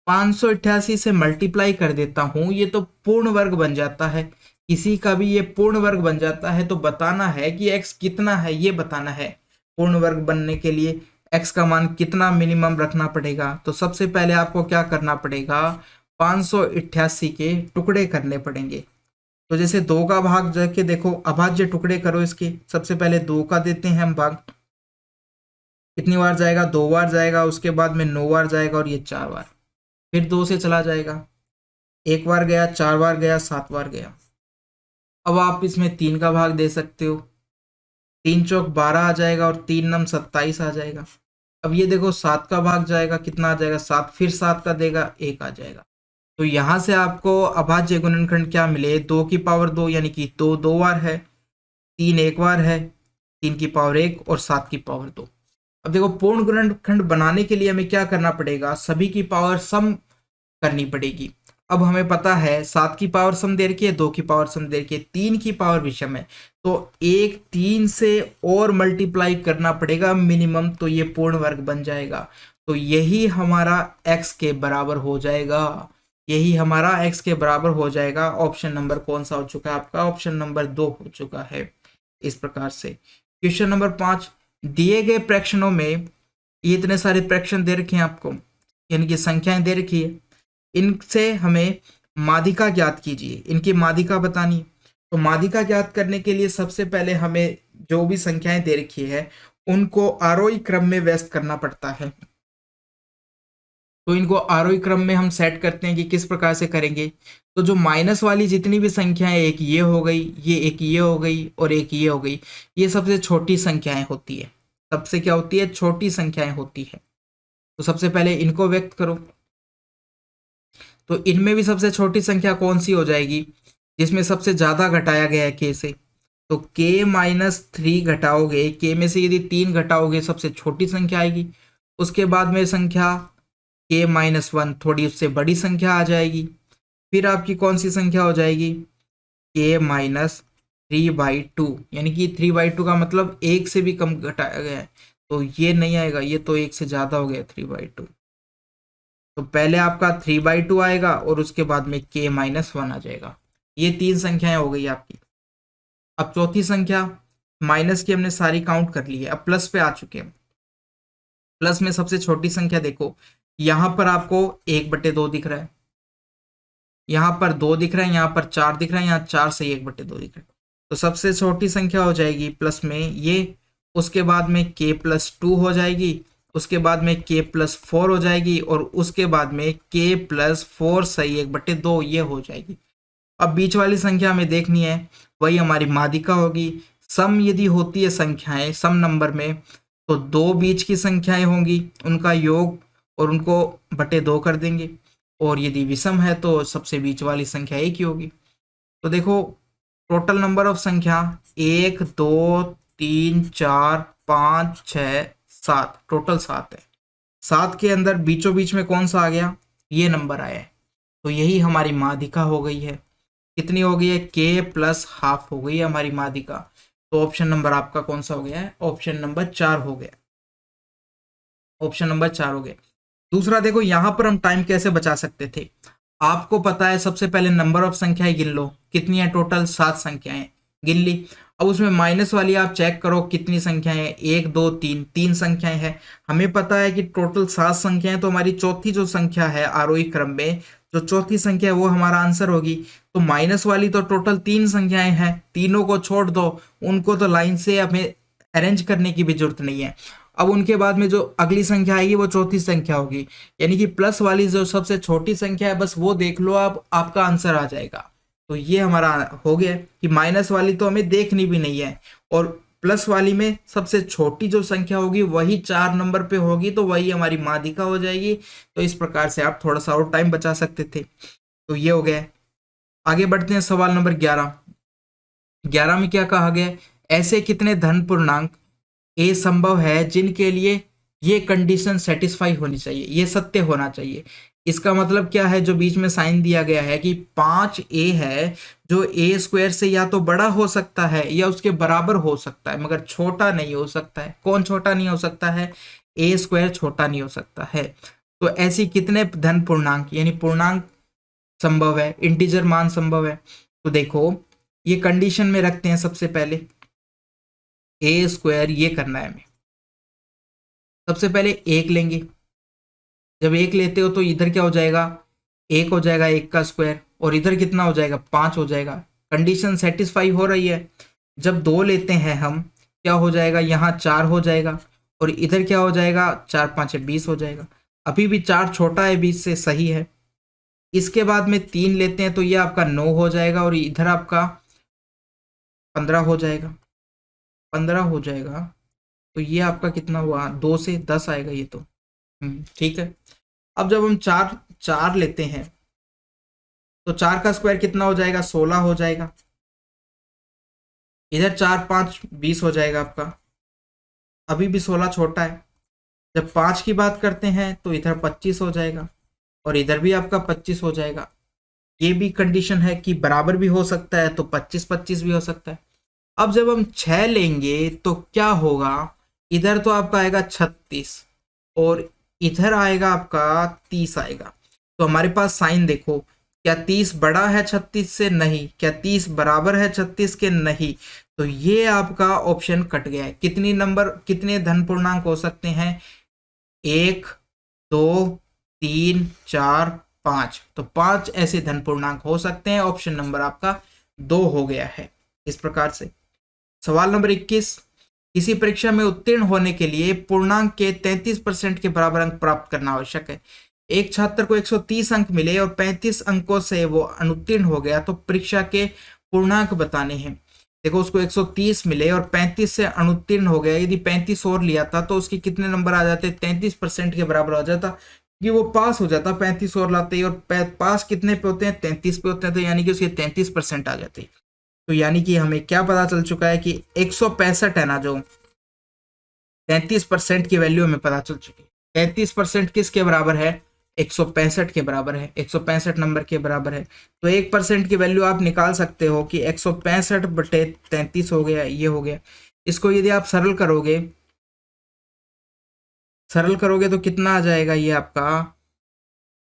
588 से मल्टीप्लाई कर देता हूं ये तो पूर्ण वर्ग बन जाता है, किसी का भी ये पूर्ण वर्ग बन जाता है। तो बताना है कि x कितना है, ये बताना है। पूर्ण वर्ग बनने के लिए x का मान कितना मिनिमम रखना पड़ेगा, तो सबसे पहले आपको क्या करना पड़ेगा, 588 के टुकड़े करने पड़ेंगे। तो जैसे 2 का भाग जाके देखो, अभाज्य टुकड़े करो इसके, सबसे पहले 2 का देते हैं हम भाग, कितनी बार जाएगा, 2 बार जाएगा, उसके बाद में 9 बार जाएगा, और ये 4 बार, फिर 2 से चला जाएगा, 1 बार गया, 4 बार गया, 7 बार गया। अब आप इसमें 3 का भाग दे सकते हो, 3 चौक 12 आ जाएगा, और 3 नम 27 आ जाएगा। अब ये देखो 7 का भाग जाएगा, कितना आ जाएगा 7, फिर 7 का देगा 1 आ जाएगा। तो यहाँ से आपको अभाज्य गुणनखंड क्या मिले, 2 की पावर 2, यानी कि 2 2 बार है, 3 1 बार है, 3 की पावर 1 और 7 की पावर 2। अब देखो पूर्ण गुणनखंड बनाने के लिए हमें क्या करना पड़ेगा, सभी की पावर सम करनी पड़ेगी। अब हमें पता है 7 की पावर सम दे रखी है, 2 की पावर सम दे रखी है, 3 की पावर विषम है, तो 1 3 से और मल्टीप्लाई करना पड़ेगा मिनिमम, तो ये पूर्ण वर्ग बन जाएगा। तो यही हमारा x के बराबर हो जाएगा, यही हमारा x के बराबर हो जाएगा। ऑप्शन नंबर कौन सा हो चुका है आपका, ऑप्शन नंबर 2 हो चुका है। इस प्रकार से क्वेश्चन नंबर 5, दिए गए प्रश्नों में ये इतने सारे प्रश्न दे रखे हैं आपको, यानी कि संख्याएं दे रखी है, इनसे हमें माध्यिका ज्ञात कीजिए, इनकी माध्यिका बतानी। तो माध्यिका ज्ञात करने के लिए सबसे पहले हमें जो भी संख्याएं दे रखी है उनको आरोही क्रम में व्यस्त करना पड़ता है। तो इनको आरोही क्रम में हम सेट करते हैं कि किस प्रकार से करेंगे। तो जो माइनस वाली जितनी भी संख्याएं, एक ये हो गई, ये एक ये हो गई और एक ये हो गई, ये सबसे छोटी संख्याएं होती है। सबसे क्या होती है? छोटी संख्याएं होती है। तो सबसे पहले इनको व्यक्त करो। तो इनमें भी सबसे छोटी संख्या कौन सी हो जाएगी? जिसमें सबसे ज्यादा घटाया गया है के से। तो k-3 घटाओगे, k में से यदि 3 घटाओगे सबसे छोटी संख्या आएगी। उसके बाद में संख्या k-1 थोड़ी उससे बड़ी संख्या आ जाएगी। फिर आपकी कौन सी संख्या हो जाएगी? k-3/2, यानी कि 3/2 का मतलब एक से भी कम घटाया गया है। तो ये नहीं आएगा, ये तो एक से ज्यादा हो गया 3/2। तो पहले आपका 3/2 आएगा और उसके बाद में k-1 आ जाएगा। ये 3 संख्याएं हो गई आपकी। अब चौथी संख्या, माइनस की हमने सारी काउंट कर ली है, अब प्लस पे आ चुके हैं। प्लस में सबसे छोटी संख्या देखो, यहां पर आपको 1/2 दिख रहा है, यहां पर 2 दिख रहा है, यहां पर 4 दिख रहा है, यहाँ 4 से 1/2 दिख रहा है। तो सबसे छोटी संख्या हो जाएगी प्लस में ये, उसके बाद में k+2 हो जाएगी, उसके बाद में k+4 हो जाएगी और उसके बाद में k+4 सही 1/2 ये हो जाएगी। अब बीच वाली संख्या हमें देखनी है, वही हमारी माध्यिका होगी। सम यदि होती है संख्याएं सम नंबर में, तो 2 बीच की संख्याएं होंगी, उनका योग और उनको बटे 2 कर देंगे। और यदि विषम है तो सबसे बीच वाली संख्या एक ही होगी। तो देखो टोटल नंबर ऑफ संख्या 1 2 3 4 5 6 7, टोटल 7 है। 7 के अंदर बीचों बीच में कौन सा आ गया? ये नंबर आया है। तो यही हमारी माध्यिका हो गई है। कितनी हो गई है? k+½ हो गई है हमारी माध्यिका। तो ऑप्शन नंबर आपका कौन सा हो गया है? ऑप्शन नंबर 4 हो गया। ऑप्शन नंबर 4 हो गया। दूसरा देखो, यहां पर हम टाइम कैसे बचा सकते थे? आपको पता है, सबसे पहले नंबर ऑफ संख्याएं गिन लो, कितनी है टोटल? 7 संख्याएं गिन ली। अब उसमें माइनस वाली आप चेक करो कितनी संख्याएं हैं, 1 2 3, 3 संख्याएं हैं। हमें पता है कि टोटल 7 संख्याएं, तो हमारी चौथी जो संख्या है आरोही क्रम में, जो चौथी संख्या है वो हमारा आंसर होगी। तो माइनस वाली तो टोटल 3 संख्याएं हैं, तीनों को छोड़ दो, उनको तो लाइन से हमें अरेंज करने की भी जरूरत नहीं है। अब उनके बाद में जो अगली संख्या आएगी वो चौथी संख्या होगी, यानी कि प्लस वाली जो सबसे छोटी संख्या है बस वो देख लो, आप आपका आंसर आ जाएगा। तो ये हमारा हो गया कि माइनस वाली तो हमें देखनी भी नहीं है, और प्लस वाली में सबसे छोटी जो संख्या होगी वही 4 नंबर पे होगी, तो वही हमारी माध्यिका हो जाएगी। तो इस प्रकार से आप थोड़ा सा और टाइम बचा सकते थे। तो ये हो गया। आगे बढ़ते हैं सवाल नंबर 11। 11 में क्या कहा गया? ऐसे कितने धन पूर्णांक ए संभव है जिनके लिए ये कंडीशन सेटिस्फाई होनी चाहिए, ये सत्य होना चाहिए। इसका मतलब क्या है? जो बीच में साइन दिया गया है कि 5a है, जो a² से या तो बड़ा हो सकता है या उसके बराबर हो सकता है, मगर छोटा नहीं हो सकता है। कौन छोटा नहीं हो सकता है? a² छोटा नहीं हो सकता है। तो ऐसी कितने धन पूर्णांक यानी पूर्णांक संभव है, इंटीजर मान संभव है? तो देखो ये कंडीशन में रखते हैं। सबसे पहले a² ये करना है हमें। सबसे पहले 1 लेंगे। जब 1 लेते हो तो इधर क्या हो जाएगा? 1 हो जाएगा 1 का स्क्वायर, और इधर कितना हो जाएगा? 5 हो जाएगा। कंडीशन सेटिस्फाई हो रही है। जब 2 लेते हैं हम, क्या हो जाएगा? यहाँ 4 हो जाएगा, और इधर क्या हो जाएगा? 4 5 20 हो जाएगा। अभी भी 4 छोटा है 20 से, सही है। इसके बाद में 3 लेते हैं तो ये आपका 9 हो जाएगा, और इधर आपका 15 हो जाएगा। 15 हो जाएगा, तो ये आपका कितना हुआ? 2 से 10 आएगा ये तो। ठीक है। अब जब हम 4 लेते हैं तो 4 का स्क्वायर कितना हो जाएगा? 16 हो जाएगा। इधर 4 5 20 हो जाएगा आपका। अभी भी 16 छोटा है। जब 5 की बात करते हैं तो इधर 25 हो जाएगा, और इधर भी आपका 25 हो जाएगा। ये भी कंडीशन है कि बराबर भी हो सकता है, तो 25 25 भी हो सकता है। अब जब हम 6 लेंगे तो क्या होगा? इधर तो आपका आएगा 36, और इधर आएगा आपका 30 आएगा। तो हमारे पास साइन देखो, क्या 30 बड़ा है 36 से? नहीं। क्या 30 बराबर है 36 के? नहीं। तो ये आपका ऑप्शन कट गया है। कितने धन पूर्णांक हो सकते हैं? 1 2 3 4 5। तो 5 ऐसे धन पूर्णांक हो सकते हैं। ऑप्शन नंबर आपका 2 हो गया है। इस प्रकार से सवाल नंबर 21, किसी परीक्षा में उत्तीर्ण होने के लिए पूर्णांक के 33% के बराबर अंक प्राप्त करना आवश्यक है। एक छात्र को 130 अंक मिले और 35 अंकों से वो अनुत्तीर्ण हो गया तो परीक्षा के पूर्णांक बताने हैं। देखो उसको 130 मिले और 35 से अनुत्तीर्ण हो गया, यदि 35 और लिया था तो उसके कितने नंबर आ जाते, 33% के बराबर हो जाता कि वो पास हो जाता 35 और लाते ही। और पास कितने पे होते हैं, 33 पे होते हैं, तो यानी कि उसके 33% आ जाते। तो यानी कि हमें क्या पता चल चुका है कि 165 है ना, जो 33% की वैल्यू हमें पता चल चुकी है। 33% किसके बराबर है, 165 के बराबर है, 165 नंबर के बराबर है। तो 1% की वैल्यू आप निकाल सकते हो कि 165/33 हो गया, ये हो गया। इसको यदि आप सरल करोगे तो कितना आ जाएगा, ये आपका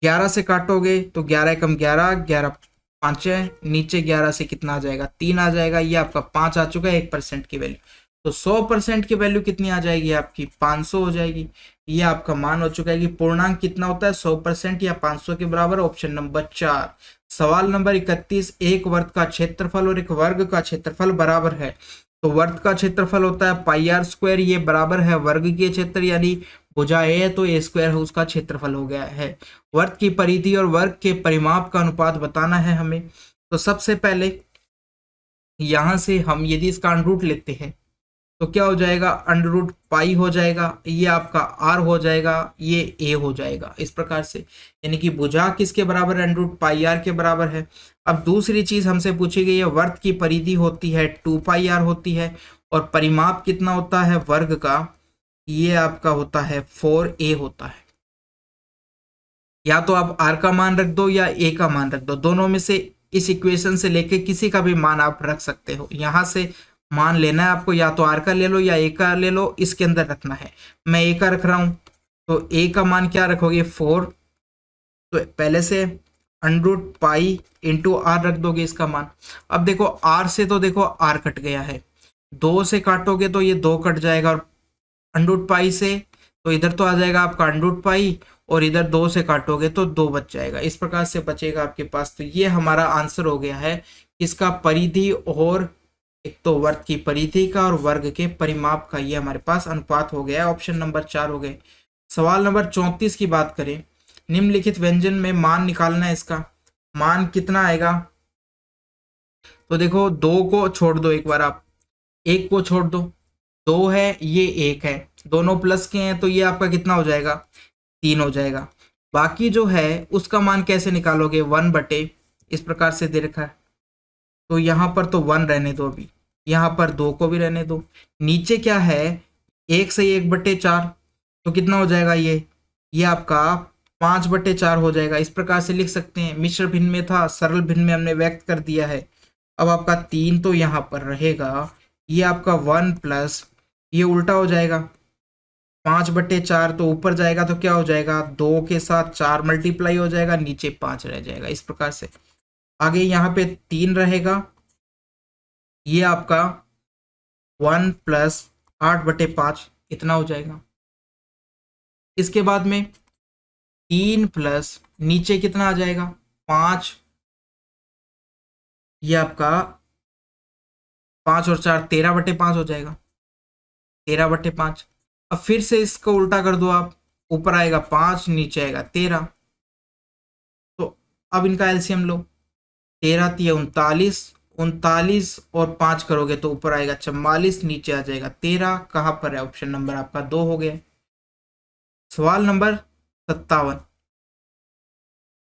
11 से काटोगे तो 11 एकम 11, 11 पाँच, नीचे 11 से कितना आ जाएगा, 3 आ जाएगा, ये आपका 5 आ चुका है 1% की वैल्यू। तो 100% की वैल्यू कितनी आ जाएगी आपकी, 500 हो जाएगी। ये आपका मान हो चुका है कि पूर्णांक कितना होता है, 100% या 500 के बराबर। Option number 4। सवाल नंबर 31, एक वर्ग का क्षेत्रफल और एक वर्ग का क्षेत्रफल बराबर है। तो वर्ग का क्षेत्रफल होता है पाई आर स्क्वायर, ये बराबर है वर्ग के क्षेत्र, यानी भुजा ए है तो ए स्क्वायर है उसका क्षेत्रफल हो गया है। वर्ग की परिधि और वर्ग के परिमाप का अनुपात बताना है हमें। तो सबसे पहले यहां से हम यदि इसका अंडर रूट लेते हैं तो क्या हो जाएगा, अंडर रूट पाई हो जाएगा, ये आपका आर हो जाएगा, ये ए हो जाएगा, इस प्रकार से। यानी कि भुजा किसके बराबर है, अंडर रूट पाई आर के बराबर है। अब दूसरी चीज हमसे पूछी गई है, वर्ग की परिधि होती है 2 पाई आर होती है और परिमाप कितना होता है वर्ग का, ये आपका होता है 4a होता है। या तो आप r का मान रख दो या a का मान रख दो, दोनों में से इस इक्वेशन से लेके किसी का भी मान आप रख सकते हो। यहां से मान लेना है आपको, या तो r का ले लो या a का ले लो, इसके अंदर रखना है। मैं a का रख रहा हूं तो a का मान क्या रखोगे 4, तो पहले से under root pi into r रख दोगे इसका मान। अब देखो r से तो देखो r कट गया है, 2 से काटोगे तो ये 2 कट जाएगा, और अंडर रूट पाई से तो इधर तो आ जाएगा आपका अंडर रूट पाई, और इधर 2 से काटोगे तो 2 बच जाएगा, इस प्रकार से बचेगा आपके पास। तो ये हमारा आंसर हो गया है इसका परिधि और एक तो वर्ग की परिधि का और वर्ग के परिमाप का, ये हमारे पास अनुपात हो गया है। ऑप्शन नंबर 4 हो गए। सवाल नंबर 34 की बात करें, निम्नलिखित व्यंजन में मान निकालना है, इसका मान कितना आएगा। तो देखो 2 को छोड़ दो, एक बार आप 1 को छोड़ दो, 2 है ये 1 है, दोनों प्लस के हैं तो ये आपका कितना हो जाएगा, 3 हो जाएगा। बाकी जो है उसका मान कैसे निकालोगे, 1/, इस प्रकार से दे रखा है, तो यहाँ पर तो 1 रहने दो, अभी यहाँ पर 2 को भी रहने दो। नीचे क्या है, 1 से 1/4, तो कितना हो जाएगा, ये आपका 5/4 हो जाएगा। इस प्रकार से लिख सकते हैं, मिश्र भिन्न में था, सरल भिन्न में हमने व्यक्त कर दिया है। अब आपका 3 तो यहाँ पर रहेगा, ये आपका 1 प्लस ये उल्टा हो जाएगा, 5/4 तो ऊपर जाएगा तो क्या हो जाएगा, 2 के साथ 4 मल्टीप्लाई हो जाएगा, नीचे 5 रह जाएगा, इस प्रकार से। आगे यहाँ पे 3 रहेगा, ये आपका 1 प्लस 8/5 इतना हो जाएगा। इसके बाद में 3 प्लस नीचे कितना आ जाएगा, 5, ये आपका 5 और 4 13/5 हो जाएगा, 13/5। अब फिर से इसको उल्टा कर दो आप, ऊपर आएगा 5, नीचे आएगा 13। तो अब इनका एलसीएम लो, 13 × 39, 39 और 5 करोगे तो ऊपर आएगा 44, नीचे आ जाएगा 13। कहाँ पर है, ऑप्शन नंबर आपका 2 हो गया। सवाल नंबर 57,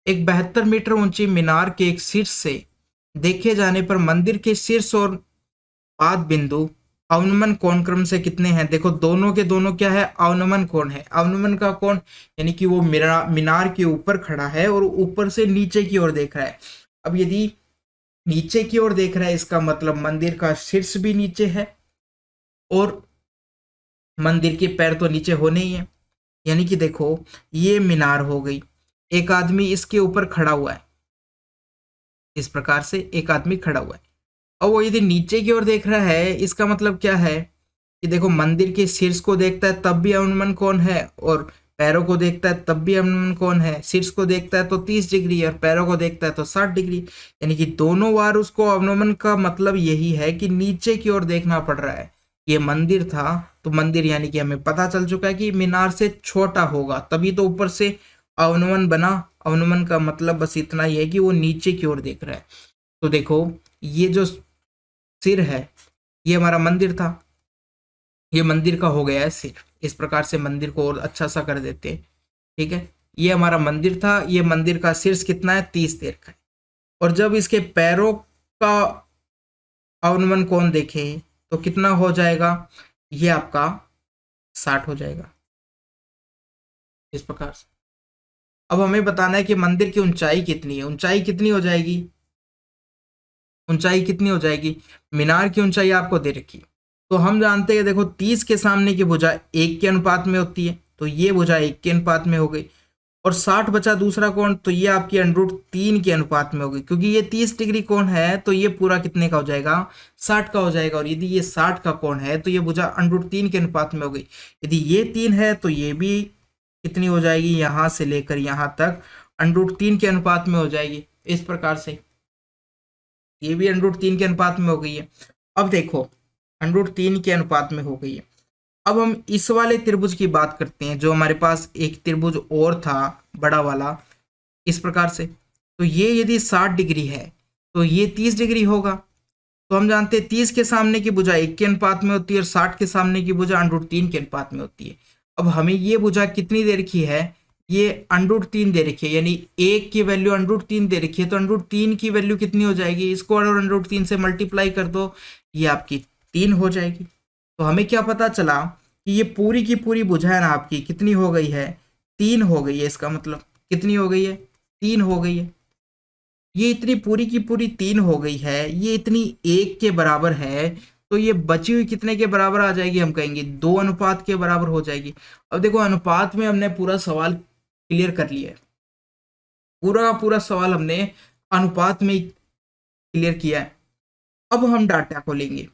एक 72 मीटर ऊंची मीनार के एक शीर्ष से देखे जाने पर मंदिर के शीर्ष और पाद बिंदु अवनमन कोण क्रम से कितने हैं। देखो दोनों के दोनों क्या है, अवनमन कोण है। अवनमन का कोण यानी कि वो मीनार के ऊपर खड़ा है और ऊपर से नीचे की ओर देख रहा है। अब यदि नीचे की ओर देख रहा है, इसका मतलब मंदिर का शीर्ष भी नीचे है और मंदिर के पैर तो नीचे होने ही है। यानी कि देखो ये मीनार हो गई, एक आदमी इसके ऊपर खड़ा हुआ है, इस प्रकार से एक आदमी खड़ा हुआ है, और वो यदि नीचे की ओर देख रहा है, इसका मतलब क्या है कि देखो मंदिर के शीर्ष को देखता है तब भी अवनमन कोण है, और पैरों को देखता है तब भी अवनमन कोण है। शीर्ष को देखता है तो 30 डिग्री और पैरों को देखता है तो 60 डिग्री, यानी कि दोनों बार उसको अवनमन का मतलब यही है कि नीचे की ओर देखना पड़ रहा है। ये मंदिर था तो मंदिर यानी कि हमें पता चल चुका है कि मीनार से छोटा होगा, तभी तो ऊपर से अवनमन बना। अवनमन का मतलब बस इतना ही है कि वो नीचे की ओर देख रहा है। तो देखो ये जो सिर है ये हमारा मंदिर था, ये मंदिर का हो गया है सिर। इस प्रकार से मंदिर को और अच्छा सा कर देते हैं। ठीक है, ये हमारा मंदिर था, ये मंदिर का शीर्ष कितना है 30 देर का है। और जब इसके पैरों का अवनमन कोण देखे तो कितना हो जाएगा, ये आपका 60 हो जाएगा। इस प्रकार से अब हमें बताना है कि मंदिर की ऊंचाई कितनी है। ऊंचाई कितनी हो जाएगी, ऊंचाई कितनी हो जाएगी, मीनार की ऊंचाई आपको दे रखी है। तो हम जानते हैं देखो 30 के सामने की भुजा 1 के अनुपात में होती है, तो ये भुजा 1 के अनुपात में हो गई। और 60 बचा दूसरा कोण, तो ये आपकी √3 के अनुपात में होगी, क्योंकि ये 30 डिग्री कोण है तो ये पूरा कितने का हो जाएगा, 60 का हो जाएगा। और यदि ये 60 का कोण है तो ये भुजा √3 के अनुपात में हो गई। यदि ये 3 है तो ये भी कितनी हो जाएगी, यहां से लेकर यहां तक √3 के अनुपात में हो जाएगी। इस प्रकार से ये भी √3 के अनुपात में हो गई है। अब देखो √3 के अनुपात में हो गई है। अब हम इस वाले त्रिभुज की बात करते हैं, जो हमारे पास एक त्रिभुज और था बड़ा वाला, इस प्रकार से। तो ये यदि 60 डिग्री है तो ये 30 डिग्री होगा। तो हम जानते हैं 30 के सामने की भुजा 1 के अनुपात में होती है और 60 के सामने की भुजा √3 के अनुपात में होती है। अब हमें ये भुजा कितनी दे रखी है, ये √3 दे रखी है, यानी 1 की वैल्यू √3 दे रखी है। तो √3 की वैल्यू कितनी हो जाएगी, इसको और √3 से मल्टीप्लाई कर दो, ये आपकी 3 हो जाएगी। तो हमें क्या पता चला कि ये पूरी की पूरी भुजा है ना आपकी कितनी हो गई है, 3 हो गई है। इसका मतलब कितनी हो गई है, 3 हो गई है। ये इतनी पूरी की पूरी 3 हो गई है, ये इतनी 1 के बराबर है। तो ये बची हुई कितने के बराबर आ जाएगी, हम कहेंगे 2 अनुपात के बराबर हो जाएगी। अब देखो अनुपात में हमने पूरा सवाल क्लियर कर लिया है, पूरा का पूरा सवाल हमने अनुपात में क्लियर किया है। अब हम डाटा को लेंगे।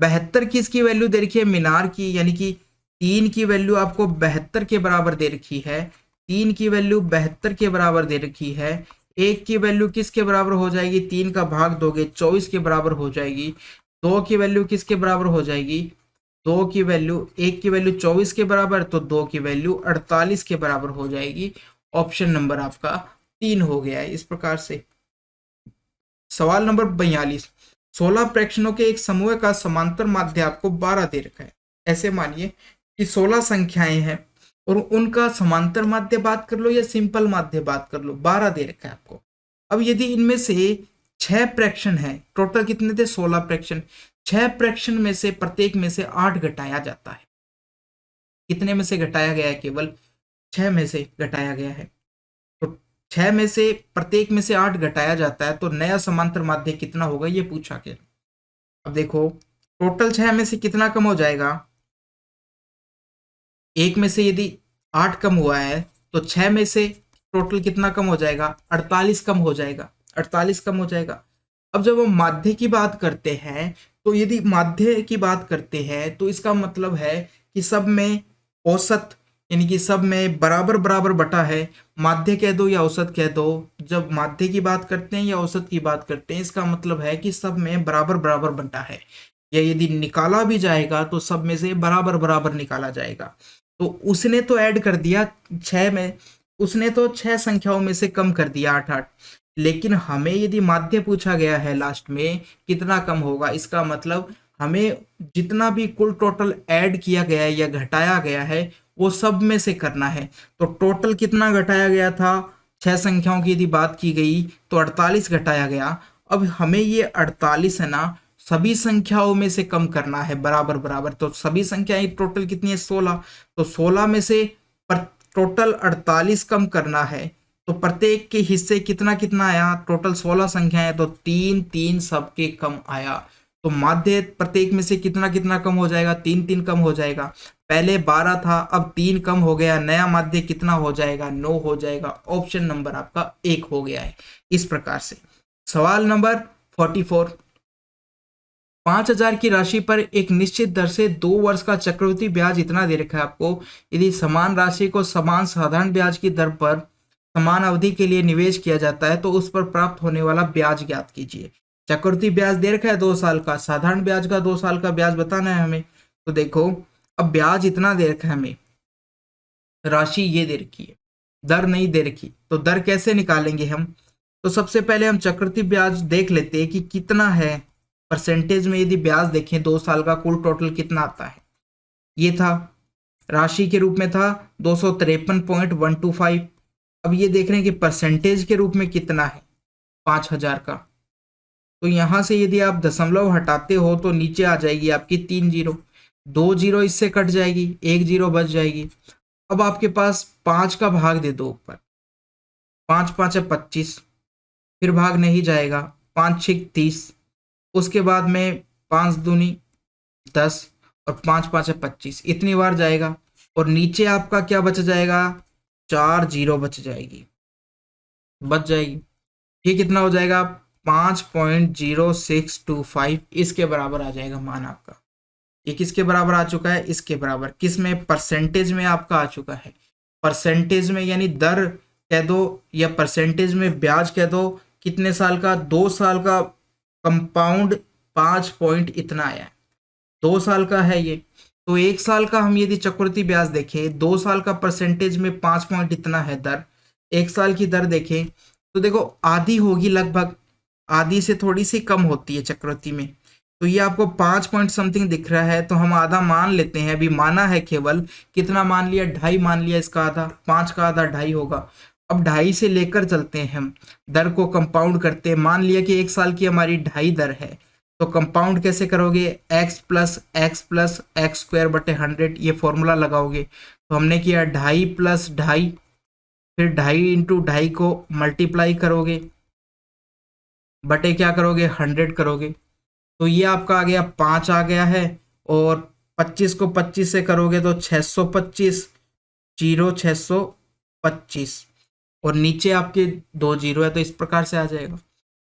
72 की इसकी वैल्यू दे रखी है मीनार की, यानी कि 3 की वैल्यू आपको 72 के बराबर दे रखी है। 3 की वैल्यू 72 के बराबर दे रखी है। 1 की वैल्यू किसके बराबर हो जाएगी, 3 का भाग दोगे 24 के बराबर हो जाएगी। 2 की वैल्यू किसके बराबर हो जाएगी, 2 की वैल्यू 1 की वैल्यू 24 के बराबर, तो 2 की वैल्यू 48 के बराबर हो जाएगी। ऑप्शन नंबर आपका 3 हो गया है। इस प्रकार से सवाल नंबर 42, 16 प्रेक्षणों के एक समूह का समांतर माध्य आपको 12 दे रखा है। ऐसे मानिए कि 16 संख्याएं हैं और उनका समांतर माध्य बात कर लो या सिंपल माध्य बात कर लो, 12 दे रखा है आपको। अब यदि इनमें से 6 प्रेक्षण है, टोटल कितने थे 16 प्रेक्षण, 6 प्रेक्षण में से प्रत्येक में से 8 घटाया जाता है। कितने में से घटाया गया है, केवल 6 में से घटाया गया है। तो 6 में से प्रत्येक में से 8 घटाया जाता है, तो नया समांतर माध्य कितना होगा ये पूछा गया। अब देखो टोटल 6 में से कितना कम हो जाएगा, एक में से यदि 8 कम हुआ है तो 6 में से टोटल कितना कम हो जाएगा, 48 कम हो जाएगा, 48 कम हो जाएगा। अब जब हम माध्य की बात करते हैं, तो यदि माध्य की बात करते हैं तो इसका मतलब है कि सब में औसत, यानी कि सब में बराबर बराबर बटा है। माध्य कह दो या औसत कह दो, जब माध्य की बात करते हैं या औसत की बात करते हैं, इसका मतलब है कि सब में बराबर बराबर बटा है, या यदि निकाला भी जाएगा तो सब में से बराबर बराबर निकाला जाएगा। तो उसने तो ऐड कर दिया 6 में, उसने तो 6 संख्याओं में से कम कर दिया 8 8, लेकिन हमें यदि माध्य पूछा गया है लास्ट में कितना कम होगा, इसका मतलब हमें जितना भी कुल टोटल ऐड किया गया है या घटाया गया है वो सब में से करना है। तो टोटल कितना घटाया गया था, 6 संख्याओं की यदि बात की गई तो 48 घटाया गया। अब हमें ये 48 है ना सभी संख्याओं में से कम करना है बराबर बराबर। तो सभी संख्याएं टोटल कितनी है 16, तो 16 में से टोटल 48 कम करना है। तो प्रत्येक के हिस्से कितना कितना आया, टोटल 16 संख्याएं तो 3 3 सबके कम आया। तो माध्य प्रत्येक में से कितना कितना कम हो जाएगा, 3 3 कम हो जाएगा। पहले 12 था, अब 3 कम हो गया, नया माध्य कितना हो जाएगा, 9 हो जाएगा। ऑप्शन नंबर आपका 1 हो गया है। इस प्रकार से सवाल नंबर 44, 5000 की राशि पर एक निश्चित दर से 2 वर्ष का चक्रवृद्धि ब्याज इतना दे रखा है आपको। यदि समान राशि को समान साधारण ब्याज की दर पर समान अवधि के लिए निवेश किया जाता है तो उस पर प्राप्त होने वाला ब्याज ज्ञात कीजिए। चक्रवृद्धि ब्याज दे रखा है 2 साल का, साधारण ब्याज का 2 साल का ब्याज बताना है हमें। तो देखो अब ब्याज इतना दे रखा है हमें, राशि ये दे रखी है, दर नहीं दे रखी, तो दर कैसे निकालेंगे हम? तो सबसे पहले हम चक्रवृद्धि ब्याज देख लेते हैं कि कितना है परसेंटेज में। यदि ब्याज देखें 2 साल का, कुल टोटल कितना आता है। ये था राशि के रूप में था 253.125। अब ये देख रहे हैं कि परसेंटेज के रूप में कितना है 5000 का। तो यहां से यदि आप दशमलव हटाते हो तो नीचे आ जाएगी आपकी 3 जीरो, 2 जीरो इससे कट जाएगी, 1 जीरो बच जाएगी। अब आपके पास 5 का भाग दे दो ऊपर, 5 5 है 25, फिर भाग नहीं जाएगा, 5 6 30, उसके बाद में 5 दूनी 10 और 5 5 है 25, इतनी बार जाएगा। और नीचे आपका क्या बच जाएगा, 4 जीरो बच जाएगी, बच जाएगी। ये कितना हो जाएगा, 5.0625 इसके बराबर आ जाएगा मान आपका। ये किसके बराबर आ चुका है, इसके बराबर। किस में, परसेंटेज में आपका आ चुका है। परसेंटेज में यानी दर कह दो या परसेंटेज में ब्याज कह दो, कितने साल का, 2 साल का कंपाउंड 5 पॉइंट इतना आया है, 2 साल का है ये। तो 1 साल का हम यदि चक्रवृद्धि ब्याज देखें, 2 साल का परसेंटेज में 5 पॉइंट इतना है दर, 1 साल की दर देखें तो देखो आधी होगी, लगभग आधी से थोड़ी सी कम होती है चक्रवृद्धि में। तो ये आपको 5 पॉइंट समथिंग दिख रहा है, तो हम आधा मान लेते हैं। अभी माना है केवल, कितना मान लिया, 2.5 मान लिया, इसका आधा, 5 का आधा 2.5 होगा। अब 2.5 से लेकर चलते हैं हम, दर को कंपाउंड करते हैं। मान लिया कि 1 साल की हमारी 2.5 दर है, तो कंपाउंड कैसे करोगे, x प्लस एक्स स्क्वायर बटे 100, ये फॉर्मूला लगाओगे। तो हमने किया 2.5 प्लस 2.5, फिर 2.5 इंटू 2.5 को मल्टीप्लाई करोगे, बटे क्या करोगे, 100 करोगे। तो ये आपका आ गया 5 आ गया है, और 25 को 25 से करोगे तो 625, जीरो 625, और नीचे आपके 2 जीरो है, तो इस प्रकार से आ जाएगा।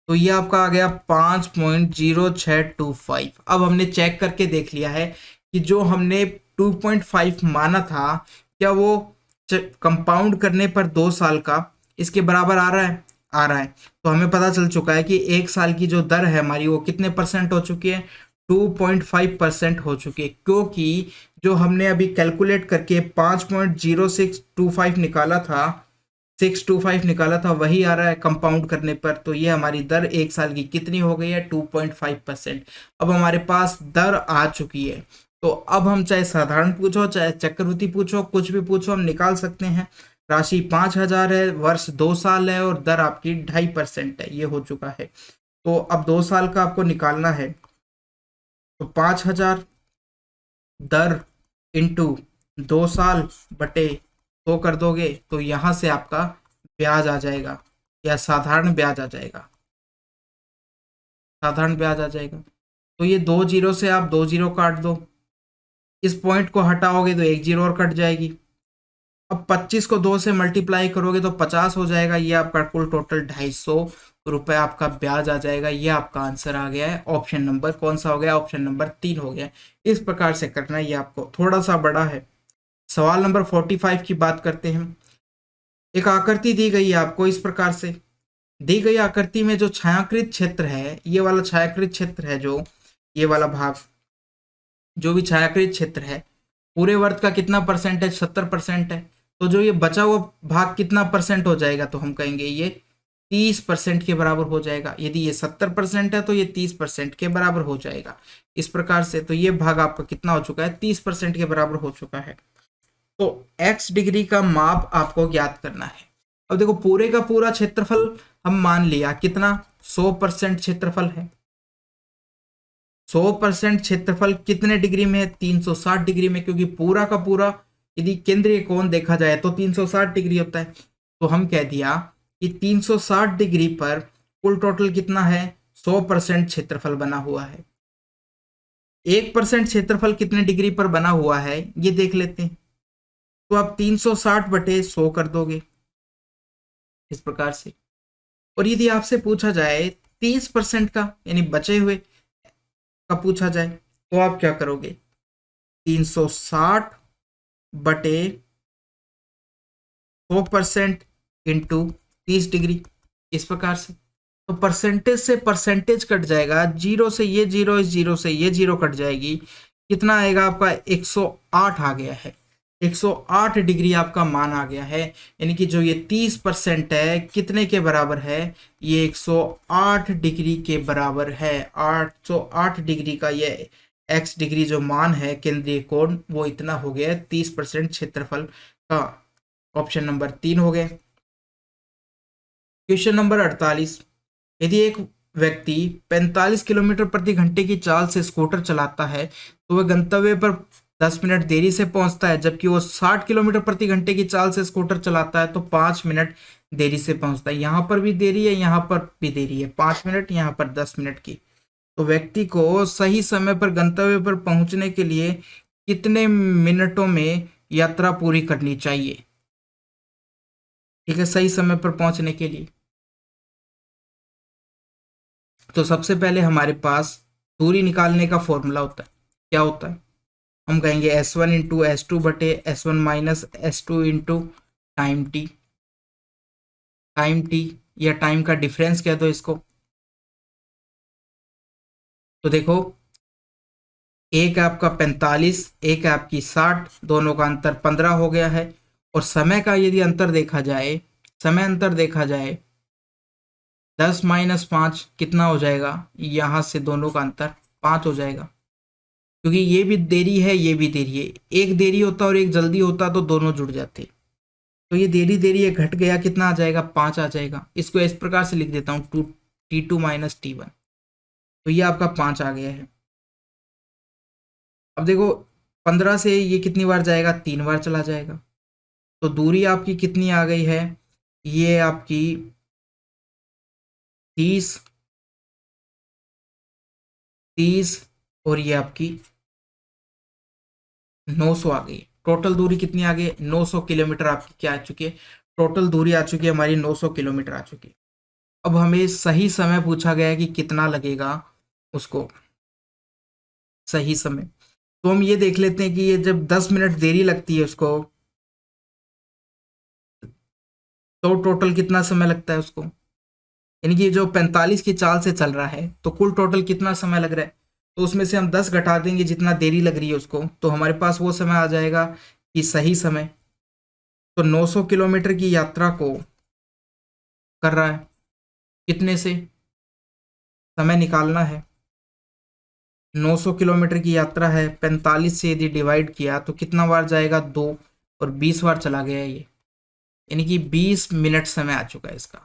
तो ये आपका आ गया 5.0625। अब हमने चेक करके देख लिया है कि जो हमने 2.5 माना था, क्या वो कंपाउंड करने पर 2 साल का इसके बराबर आ रहा है, आ रहा है। तो हमें पता चल चुका है कि 1 साल की जो दर है हमारी, वो कितने परसेंट हो चुकी है, 2.5% हो चुकी है। क्योंकि जो हमने अभी कैलकुलेट करके 5.0625 निकाला था, 625 निकाला था, वही आ रहा है कंपाउंड करने पर। तो ये हमारी दर 1 साल की कितनी हो गई है, 2.5%। अब हमारे पास दर आ चुकी है, तो अब हम चाहे साधारण पूछो चाहे चक्रवृद्धि पूछो, कुछ भी पूछो, हम निकाल सकते हैं। राशि 5000 है, वर्ष 2 साल है, और दर आपकी 2.5% है, ये हो चुका है। तो अब 2 साल का आपको निकालना है, तो 5000 दर इंटू 2 साल बटे 2 कर दोगे, तो यहां से आपका ब्याज आ जाएगा, या साधारण ब्याज आ जाएगा, साधारण ब्याज आ जाएगा। तो ये 2 जीरो से आप 2 जीरो काट दो, इस पॉइंट को हटाओगे तो 1 जीरो और कट जाएगी। अब 25 को 2 से मल्टीप्लाई करोगे तो 50 हो जाएगा। ये आपका कुल टोटल 250 रुपए आपका ब्याज आ जाएगा। ये आपका आंसर आ गया है। ऑप्शन नंबर कौन सा हो गया, ऑप्शन नंबर 3 हो गया। इस प्रकार से करना, ये आपको थोड़ा सा बड़ा है। सवाल नंबर 45 की बात करते हैं। एक आकृति दी गई है आपको, इस प्रकार से दी गई आकृति में जो छायांकित क्षेत्र है, ये वाला छायांकित क्षेत्र है, जो ये वाला भाग, जो भी छायांकित क्षेत्र है, पूरे वर्ग का कितना परसेंट है, 70% है। तो जो ये बचा हुआ भाग कितना परसेंट हो जाएगा, तो हम कहेंगे ये 30% के बराबर हो जाएगा। यदि ये 70% है तो ये 30% के बराबर हो जाएगा, इस प्रकार से। तो ये भाग आपका कितना हो चुका है, 30% के बराबर हो चुका है। तो x डिग्री का माप आपको ज्ञात करना है। अब देखो पूरे का पूरा क्षेत्रफल हम मान लिया कितना, 100% क्षेत्रफल है। 100% क्षेत्रफल कितने डिग्री में है, 360 डिग्री में, क्योंकि पूरा का पूरा यदि केंद्रीय कोण देखा जाए तो 360 डिग्री होता है। तो हम कह दिया कि 360 डिग्री पर कुल टोटल कितना है, 100% क्षेत्रफल बना हुआ है। 1% क्षेत्रफल कितने डिग्री पर बना हुआ है ये देख लेते हैं। तो आप 360 बटे 100 कर दोगे, इस प्रकार से। और यदि आपसे पूछा जाए 30% का, यानी बचे हुए का पूछा जाए, तो आप क्या करोगे, 360 बटे 100% इंटू 30 डिग्री, इस प्रकार से। तो परसेंटेज से परसेंटेज कट जाएगा, जीरो से ये जीरो, इस जीरो से ये जीरो कट जाएगी। कितना आएगा आपका, 108 आ गया है। 108 डिग्री आपका मान आ गया है। यानी कि जो ये 30% है कितने के बराबर है, ये 108 डिग्री के बराबर है। 808 डिग्री का ये एक्स डिग्री जो मान है केंद्रीय कोण, वो इतना हो गया है 30% क्षेत्रफल का। ऑप्शन नंबर 3 हो गया। क्वेश्चन नंबर 48, यदि एक व्यक्ति 45 किलोमीटर प्रति घंटे की चाल से स्कूटर चलाता है तो वह गंतव्य पर 10 मिनट देरी से पहुंचता है, जबकि वो 60 किलोमीटर प्रति घंटे की चाल से स्कूटर चलाता है तो 5 मिनट देरी से पहुंचता है। यहाँ पर भी देरी है, यहाँ पर भी देरी है, 5 मिनट, यहाँ पर 10 मिनट की। तो व्यक्ति को सही समय पर गंतव्य पर पहुंचने के लिए कितने मिनटों में यात्रा पूरी करनी चाहिए? ठीक है, सही समय पर पहुंचने के लिए। तो सबसे पहले हमारे पास दूरी निकालने का फॉर्मूला होता है। क्या होता है? हम कहेंगे S1 इंटू S2 बटे S1 minus S2 into time T. Time T या टाइम का डिफरेंस कह दो इसको। तो देखो, एक है आपका 45, एक है आपकी 60, दोनों का अंतर 15 हो गया है। और समय का यदि अंतर देखा जाए, समय अंतर देखा जाए 10 माइनस 5 कितना हो जाएगा? यहाँ से दोनों का अंतर 5 हो जाएगा, क्योंकि ये भी देरी है, ये भी देरी है। एक देरी होता और एक जल्दी होता तो दोनों जुड़ जाते। तो ये देरी देरी ये घट गया, कितना आ जाएगा? 5 आ जाएगा। इसको इस प्रकार से लिख देता हूँ, T2 माइनस T1। तो ये आपका 5 आ गया है। अब देखो, 15 से ये कितनी बार जाएगा? 3 बार चला जाएगा। तो दूरी आपकी कितनी आ गई है? ये आपकी 30, 30 और ये आपकी 900 आ गई। टोटल दूरी कितनी आ गई? 900 किलोमीटर आपकी क्या आ चुकी है? टोटल दूरी आ चुकी है हमारी 900 किलोमीटर आ चुकी है। अब हमें सही समय पूछा गया है कि कितना लगेगा उसको, सही समय। तो हम ये देख लेते हैं कि ये जब 10 मिनट देरी लगती है उसको, तो टोटल कितना समय लगता है उसको। यानी कि जो 45 की चाल से चल रहा है तो कुल टोटल कितना समय लग रहा है, तो उसमें से हम 10 घटा देंगे जितना देरी लग रही है उसको, तो हमारे पास वो समय आ जाएगा कि सही समय। तो 900 किलोमीटर की यात्रा को कर रहा है कितने से, समय निकालना है। 900 किलोमीटर की यात्रा है, 45 से यदि डिवाइड किया तो कितना बार जाएगा? 2, और 20 बार चला गया ये, यानी कि 20 मिनट समय आ चुका है इसका।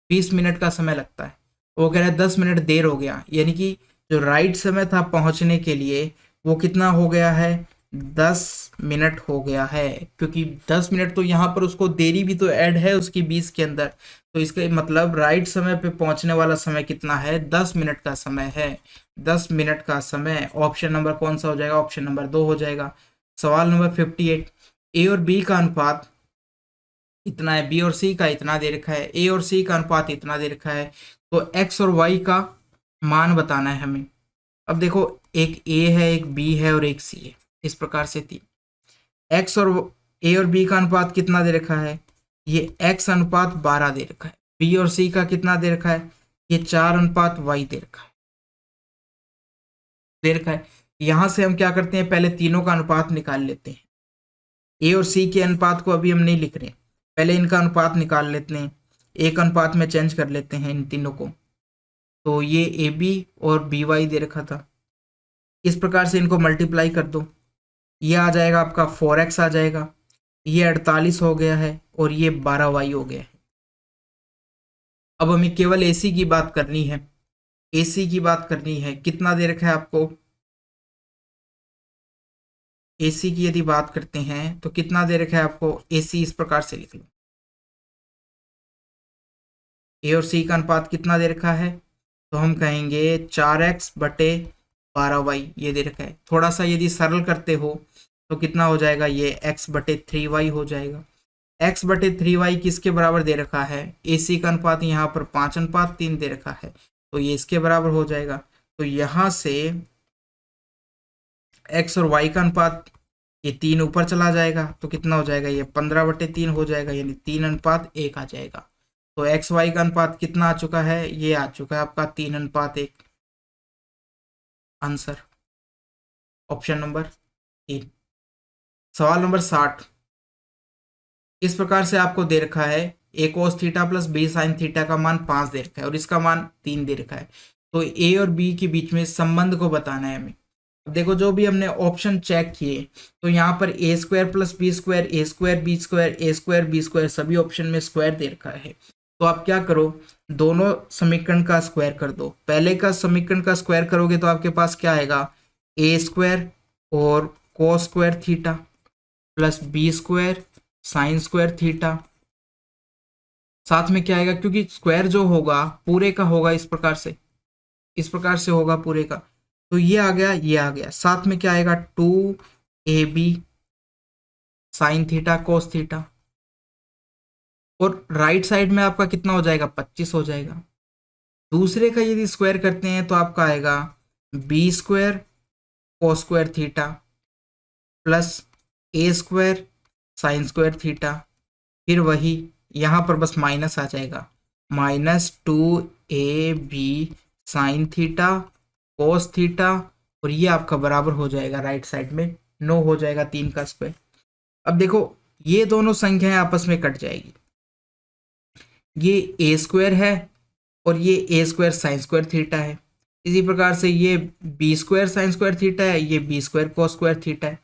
20 मिनट का समय लगता है। वो कह रहा है 10 मिनट देर हो गया, यानी कि जो राइट समय था पहुंचने के लिए वो कितना हो गया है? 10 मिनट हो गया है, क्योंकि 10 मिनट तो यहाँ पर उसको देरी भी तो ऐड है उसकी 20 के अंदर। तो इसका मतलब राइट समय पे पहुंचने वाला समय कितना है? 10 मिनट का समय है। 10 मिनट का समय। ऑप्शन नंबर कौन सा हो जाएगा? ऑप्शन नंबर 2 हो जाएगा। सवाल नंबर 58, ए और बी का अनुपात इतना है, बी और सी का इतना दे रखा है, ए और सी का अनुपात इतना दे रखा है, तो एक्स और वाई का मान बताना है हमें। अब देखो, एक ए है, एक बी है और एक सी है, इस प्रकार से तीन। एक्स और ए और बी का अनुपात कितना दे रखा है? ये एक्स अनुपात 12 दे रखा है। बी और सी का कितना दे रखा है? ये 4 अनुपात वाई दे रखा है, दे रखा है। यहां से हम क्या करते हैं, पहले तीनों का अनुपात निकाल लेते हैं। ए और सी के अनुपात को अभी हम नहीं लिख रहे, पहले इनका अनुपात निकाल लेते हैं। एक अनुपात में चेंज कर लेते हैं इन तीनों को। तो ये ए बी और बी वाई दे रखा था, इस प्रकार से इनको मल्टीप्लाई कर दो। ये आ जाएगा आपका 4x आ जाएगा, ये 48 हो गया है और ये 12y हो गया है। अब हमें केवल AC की बात करनी है। AC की बात करनी है, कितना दे रखा है आपको? AC की यदि बात करते हैं तो कितना दे रखा है आपको? AC इस प्रकार से लिख लो, ए और सी का अनुपात कितना दे रखा है? तो हम कहेंगे 4x बटे 12y ये दे रखा है। थोड़ा सा यदि सरल करते हो तो कितना हो जाएगा? ये x बटे 3y हो जाएगा। x बटे 3y किसके बराबर दे रखा है? AC का अनुपात यहाँ पर 5:3 दे रखा है, तो ये इसके बराबर हो जाएगा। तो यहाँ से x और y का अनुपात, ये 3 ऊपर चला जाएगा तो कितना हो जाएगा? ये 15/3 हो जाएगा, यानी 3:1 आ जाएगा। तो एक्स वाई का अनुपात कितना आ चुका है? ये आ चुका है आपका 3:1। Answer option number 3। सवाल नंबर 60 इस प्रकार से आपको दे रखा है A cos theta plus B sin theta का मान 5 दे रखा है और इसका मान 3 दे रखा है। तो ए और बी के बीच में संबंध को बताना है हमें। अब देखो जो भी हमने ऑप्शन चेक किए तो यहाँ पर ए स्क्वायर प्लस बी स्क्वायर, ए स्क्वायर बी स्क्वायर, ए स्क्वायर बी स्क्वायर सभी ऑप्शन में स्क्वायर दे रखा है। तो आप क्या करो, दोनों समीकरण का स्क्वायर कर दो। पहले का समीकरण का स्क्वायर करोगे तो आपके पास क्या आएगा, ए स्क्वायर और cos square theta plus b square sign square theta, साथ में क्या आएगा, क्योंकि स्क्वायर जो होगा पूरे का होगा, इस प्रकार से होगा पूरे का, तो ये आ गया, ये आ गया। साथ में क्या आएगा, 2ab sine theta cos theta, और राइट साइड में आपका कितना हो जाएगा, 25 हो जाएगा। दूसरे का यदि स्क्वायर करते हैं तो आपका आएगा B square cos square theta plus A square sign square theta, फिर वही यहाँ पर बस माइनस आ जाएगा, -2ab sine theta cos theta, और ये आपका बराबर हो जाएगा राइट साइड में 9 हो जाएगा, 3 का स्क्वायर। अब देखो ये दोनों संख्याएं आपस में कट जाएगी, ये ए स्क्वायर है और ये a square sign square theta है। इसी प्रकार से ये b square sign square theta है, ये b square cos square theta है,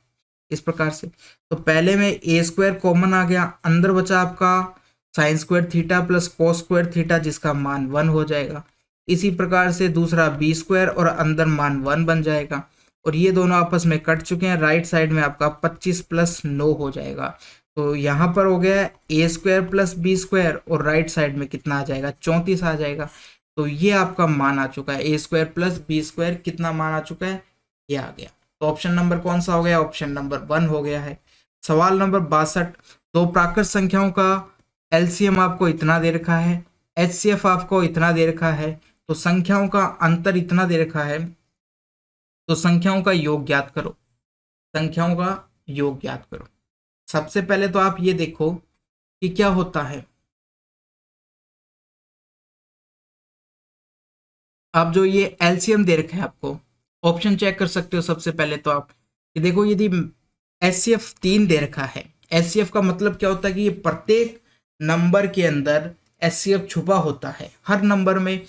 इस प्रकार से। तो पहले में ए स्क्वायर कॉमन आ गया, अंदर बचा आपका sign square theta plus cos square theta जिसका मान 1 हो जाएगा। इसी प्रकार से दूसरा बी स्क्वायर और अंदर मान 1 बन जाएगा, और ये दोनों आपस में कट चुके हैं। राइट साइड में आपका 25 + 9 हो जाएगा। तो यहाँ पर हो गया ए स्क्वायर प्लस बी स्क्वायर, और राइट साइड में कितना आ जाएगा, 34 आ जाएगा। तो ये आपका मान आ चुका है, ए स्क्वायर प्लस बी स्क्वायर कितना मान आ चुका है, ये आ गया। तो ऑप्शन नंबर कौन सा हो गया, ऑप्शन नंबर 1 हो गया है। सवाल नंबर 62, दो प्राकृत संख्याओं का एलसीएम आपको इतना दे रखा है, एचसीएफ आपको इतना दे रखा है, तो संख्याओं का अंतर इतना दे रखा है, तो संख्याओं का योग ज्ञात करो, संख्याओं का योग ज्ञात करो। सबसे पहले तो आप ये देखो कि क्या होता है, आप जो ये एलसीएम दे रखा है आपको ऑप्शन चेक कर सकते हो। सबसे पहले तो आप ये देखो, यदि एचसीएफ 3 दे रखा है, एचसीएफ का मतलब क्या होता है कि ये प्रत्येक नंबर के अंदर एचसीएफ छुपा होता है, हर नंबर में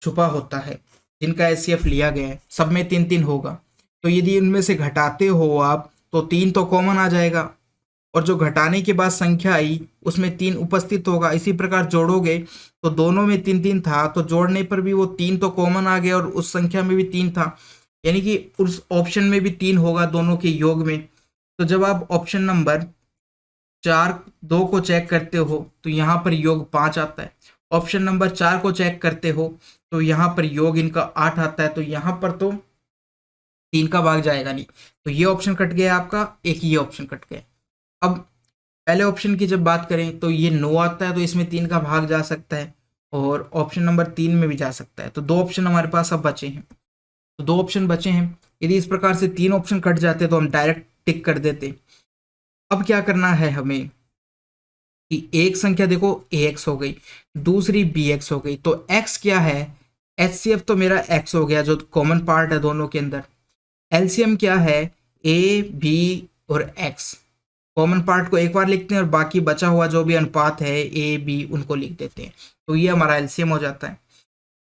छुपा होता है जिनका एचसीएफ लिया गया है, सब में 3-3 होगा। तो यदि इनमें से घटाते हो आप तो 3 तो कॉमन आ जाएगा, और जो घटाने के बाद संख्या आई उसमें 3 उपस्थित होगा। इसी प्रकार जोड़ोगे तो दोनों में 3-3 था, तो जोड़ने पर भी वो 3 तो कॉमन आ गया और उस संख्या में भी 3 था, यानी कि उस ऑप्शन में भी 3 होगा दोनों के योग में। तो जब आप ऑप्शन नंबर 4-2 को चेक करते हो तो यहाँ पर योग 5 आता है। ऑप्शन नंबर 4 को चेक करते हो तो यहाँ पर योग इनका 8 आता है, तो यहाँ पर तो 3 का भाग जाएगा नहीं, तो ये ऑप्शन कट गया आपका, एक ये ऑप्शन कट गया। अब पहले ऑप्शन की जब बात करें तो ये 9 आता है, तो इसमें 3 का भाग जा सकता है, और ऑप्शन नंबर 3 में भी जा सकता है। तो 2 ऑप्शन हमारे पास अब बचे हैं, तो 2 ऑप्शन बचे हैं। यदि इस प्रकार से 3 ऑप्शन कट जाते तो हम डायरेक्ट टिक कर देते। अब क्या करना है हमें कि एक संख्या देखो ax हो गई, दूसरी bx हो गई, तो x क्या है, HCF तो मेरा x हो गया जो कॉमन पार्ट है दोनों के अंदर। LCM क्या है, a b और x, कॉमन पार्ट को एक बार लिखते हैं और बाकी बचा हुआ जो भी अनुपात है a b उनको लिख देते हैं, तो ये हमारा LCM हो जाता है।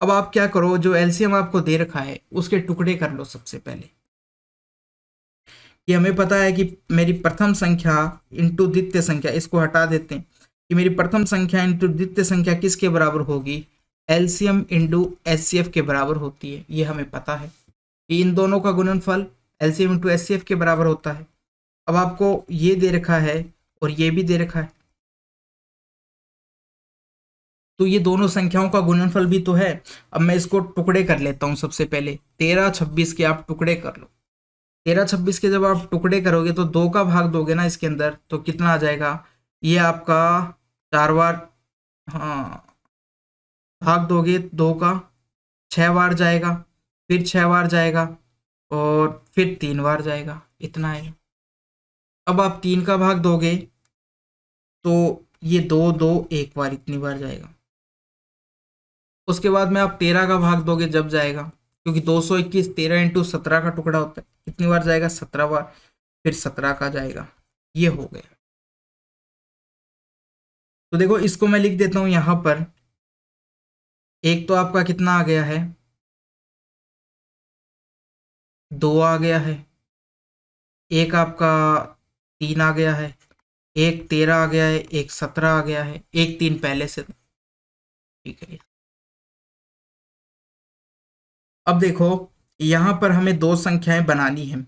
अब आप क्या करो, जो LCM आपको दे रखा है उसके टुकड़े कर लो। सबसे पहले ये हमें पता है कि मेरी प्रथम संख्या इंटू द्वितीय संख्या, इसको हटा देते हैं, कि मेरी प्रथम संख्या इंटू द्वितीय संख्या किसके बराबर होगी, एलसीएम इंटू एचसीएफ के बराबर होती है। ये हमें पता है कि इन दोनों का गुणनफल एलसीएम इंटू एचसीएफ के बराबर होता है। अब आपको ये दे रखा है और ये भी दे रखा है, तो ये दोनों संख्याओं का गुणनफल भी तो है। अब मैं इसको टुकड़े कर लेता हूँ। सबसे पहले 13-26 के आप टुकड़े कर लो। 13-26 के जब आप टुकड़े करोगे तो 2 का भाग दोगे ना इसके अंदर, तो कितना आ जाएगा, ये आपका 4 बार, हाँ भाग दोगे 2 का 6 बार जाएगा, फिर 6 बार जाएगा, और फिर 3 बार जाएगा, इतना है। अब आप 3 का भाग दोगे तो ये 2 एक बार, इतनी बार जाएगा। उसके बाद में आप 13 का भाग दोगे जब जाएगा, क्योंकि 221 13 × 17 का टुकड़ा होता है, कितनी बार जाएगा, 17 बार। फिर 17 का जाएगा, ये हो गया। तो देखो इसको मैं लिख देता हूं यहां पर। एक तो आपका कितना आ गया है, 2 आ गया है, एक आपका 3 आ गया है, एक 13 आ गया है, एक 17 आ गया है, एक 3 पहले से, ठीक है। अब देखो यहाँ पर हमें दो संख्याएं बनानी है,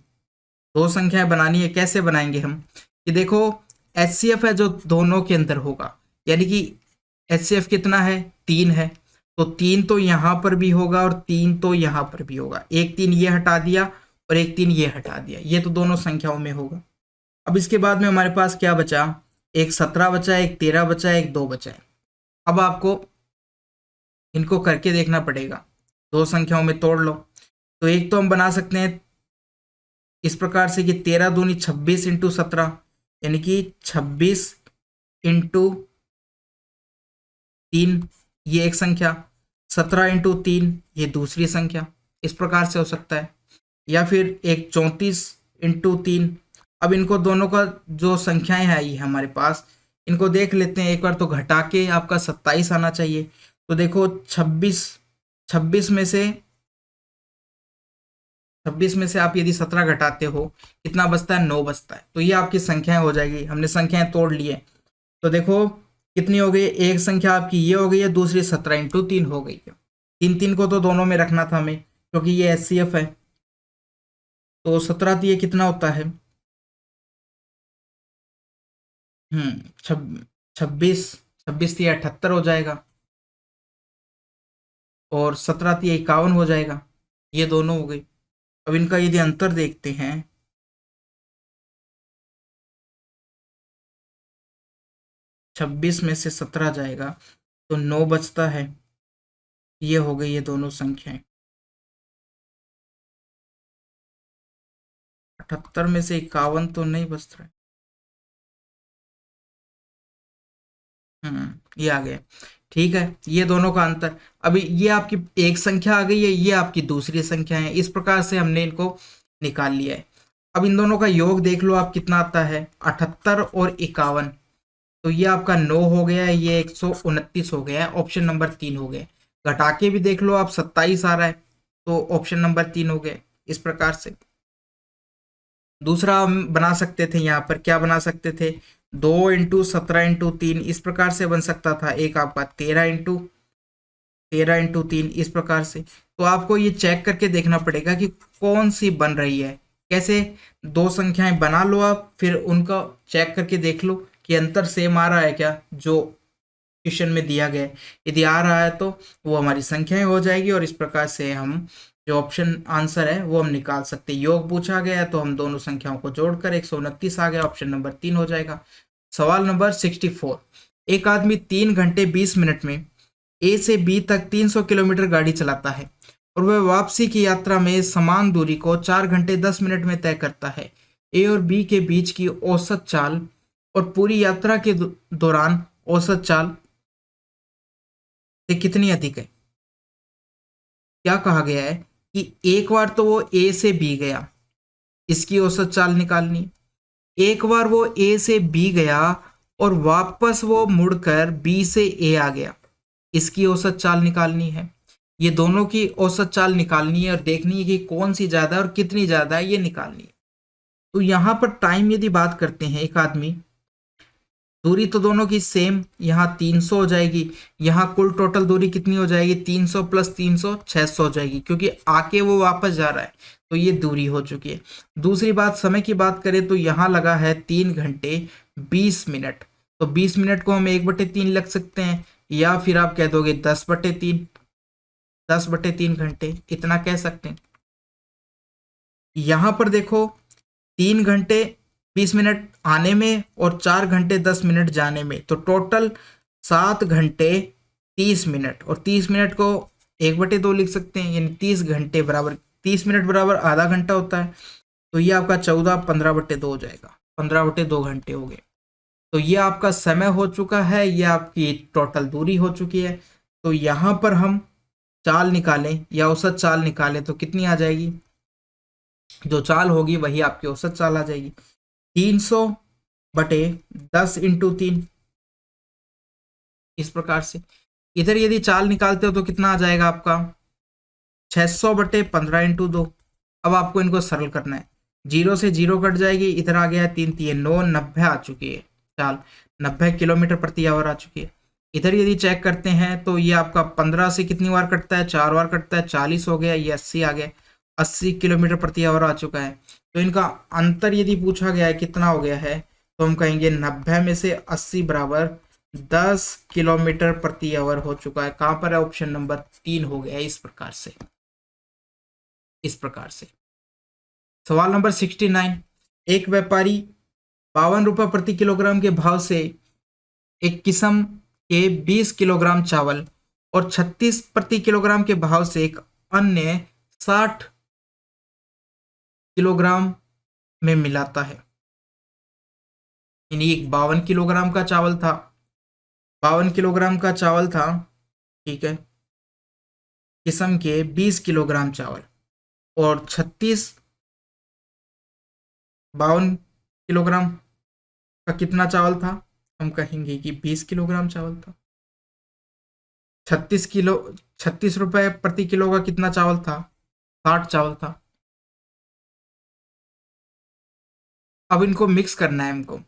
दो संख्याएं बनानी है। कैसे बनाएंगे हम, कि देखो HCF है जो दोनों के अंदर होगा, यानी कि HCF कितना है, 3 है, तो 3 तो यहाँ पर भी होगा और 3 तो यहाँ पर भी होगा। एक 3 ये हटा दिया और एक 3 ये हटा दिया, ये तो दोनों संख्याओं में होगा। अब इसके बाद में हमारे पास क्या बचा, एक 17 बचा है, एक 13 बचा है, एक 2 बचा है। अब आपको इनको करके देखना पड़ेगा, दो संख्याओं में तोड़ लो। तो एक तो हम बना सकते हैं इस प्रकार से कि 13 दूनी 26 इंटू 17, यानी कि 26 इंटू 3, ये एक संख्या, 17 इंटू 3 ये दूसरी संख्या, इस प्रकार से हो सकता है। या फिर एक 34 इंटू 3। अब इनको दोनों का जो संख्याएं हैं ये हमारे पास, इनको देख लेते हैं एक बार। तो घटा के आपका 27 आना चाहिए। तो देखो 26 में से 26 में से आप यदि 17 घटाते हो कितना बचता है, 9 बचता है। तो ये आपकी संख्याएं हो जाएगी। हमने संख्याएं तोड़ लिए, तो देखो कितनी हो गई, एक संख्या आपकी ये हो गई है, दूसरी 17 इंटू 3 हो गई है। 3 को तो दोनों में रखना था हमें, क्योंकि ये HCF है। तो 17 ये कितना होता है, 26 26 ये 78 हो जाएगा, और 17 ये 51 हो जाएगा। ये दोनों हो गई। अब इनका यदि अंतर देखते हैं, 26 में से 17 जाएगा तो 9 बचता है। ये हो गई ये दोनों संख्याएं। 78 में से 51 तो नहीं बच रहा है। ये आ गया, ठीक है। ये दोनों का अंतर, अभी ये आपकी एक संख्या आ गई है, ये आपकी दूसरी संख्या है। इस प्रकार से हमने इनको निकाल लिया है। अब इन दोनों का योग देख लो आप कितना आता है, 78 और 51। तो ये आपका 9 हो गया है, ये 129 हो गया है, ऑप्शन नंबर 3 हो गया। घटा के भी देख लो आप, 27 आ रहा है, तो ऑप्शन नंबर 3 हो गया। इस प्रकार से दूसरा हम बना सकते थे, यहाँ पर क्या बना सकते थे, 2 इंटू 17 इंटू 3, इस प्रकार से बन सकता था। एक आपका 13 इंटू 3, इस प्रकार से। तो आपको ये चेक करके देखना पड़ेगा कि कौन सी बन रही है। कैसे, दो संख्याएं बना लो आप, फिर उनका चेक करके देख लो कि अंतर सेम आ रहा है क्या जो क्वेश्चन में दिया गया है। यदि आ रहा है तो वो हमारी संख्याएं हो जाएगी, और इस प्रकार से हम जो ऑप्शन आंसर है वो हम निकाल सकते हैं। योग पूछा गया है तो हम दोनों संख्याओं को जोड़कर 129 आ गया, ऑप्शन नंबर 3 हो जाएगा। सवाल नंबर 64, एक आदमी 3 घंटे 20 मिनट में A से B तक 300 किलोमीटर गाड़ी चलाता है, और वह वापसी की यात्रा में समान दूरी को 4 घंटे 10 मिनट में तय करता है। A और B के बीच की औसत चाल और पूरी यात्रा के दौरान औसत चाल से कितनी अधिक है। क्या कहा गया है कि एक बार तो वो A से B गया, इसकी औसत चाल निकालनी है। एक बार वो A से B गया और वापस वो मुड़कर B से A आ गया, इसकी औसत चाल निकालनी है। ये दोनों की औसत चाल निकालनी है और देखनी है कि कौन सी ज्यादा है और कितनी ज्यादा है, ये निकालनी है। तो यहाँ पर टाइम यदि बात करते हैं, एक आदमी, दूरी तो दोनों की सेम, यहाँ 300 हो जाएगी, यहाँ कुल टोटल दूरी कितनी हो जाएगी, 300 प्लस 300 600 हो जाएगी, क्योंकि आके वो वापस जा रहा है, तो ये दूरी हो चुकी है। दूसरी बात, समय की बात करें तो यहाँ लगा है 3 घंटे 20 मिनट, तो 20 मिनट को हम 1/3 लग सकते हैं, या फिर आप कह दोगे 10/3, 10/3 घंटे, इतना कह सकते हैं। यहाँ पर देखो 3 घंटे 20 मिनट आने में और 4 घंटे 10 मिनट जाने में, तो टोटल 7 घंटे 30 मिनट, और 30 मिनट को 1/2 लिख सकते हैं, यानी 30 घंटे बराबर 30 मिनट बराबर आधा घंटा होता है। तो ये आपका 14 15/2 हो जाएगा, 15/2 घंटे हो गए। तो ये आपका समय हो चुका है, ये आपकी टोटल दूरी हो चुकी है। तो यहाँ पर हम चाल निकालें या औसत चाल निकालें तो कितनी आ जाएगी, जो चाल होगी वही आपकी औसत चाल आ जाएगी। 300/10 × 3, इस प्रकार से। इधर यदि चाल निकालते हो तो कितना आ जाएगा आपका 600/15 × 2। अब आपको इनको सरल करना है, 0 से 0 कट जाएगी, इधर आ गया 3 3 9 90 आ चुकी है चाल, 90 किलोमीटर प्रति आवर आ चुकी है। इधर यदि चेक करते हैं तो ये आपका 15 से कितनी बार कटता है, 4 बार कटता है, 40 हो गया, ये 80 आ गया, 80 किलोमीटर प्रति आवर आ चुका है। तो इनका अंतर यदि पूछा गया है कितना हो गया है, तो हम कहेंगे 90 में से 80 बराबर 10 किलोमीटर प्रति आवर हो चुका है। कहां पर है, ऑप्शन नंबर 3 हो गया है। इस प्रकार से, इस प्रकार से। सवाल नंबर 69, एक व्यापारी 52 रुपये प्रति किलोग्राम के भाव से एक किस्म के 20 किलोग्राम चावल और 36 प्रति किलोग्राम के भाव से एक अन्य 60 किलोग्राम में मिलाता है। यानी एक 52 किलोग्राम का चावल था, 52 किलोग्राम का चावल था, ठीक है, किस्म के 20 किलोग्राम चावल और 52 किलोग्राम का कितना चावल था, हम कहेंगे कि 20 किलोग्राम चावल था। 36 रुपए प्रति किलो का कितना चावल था, 60 चावल था। अब इनको मिक्स करना है, हमको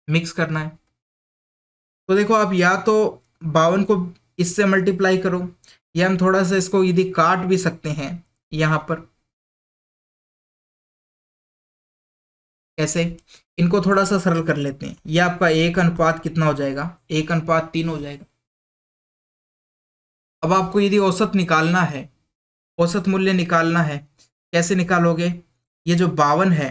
मिक्स करना है। तो देखो आप या तो 52 को इससे मल्टीप्लाई करो, या हम थोड़ा सा इसको यदि काट भी सकते हैं यहां पर, कैसे, इनको थोड़ा सा सरल कर लेते हैं। ये आपका 1 अनुपात कितना हो जाएगा, 1/3 हो जाएगा। अब आपको यदि औसत निकालना है, औसत मूल्य निकालना है, कैसे निकालोगे, ये जो 52 है,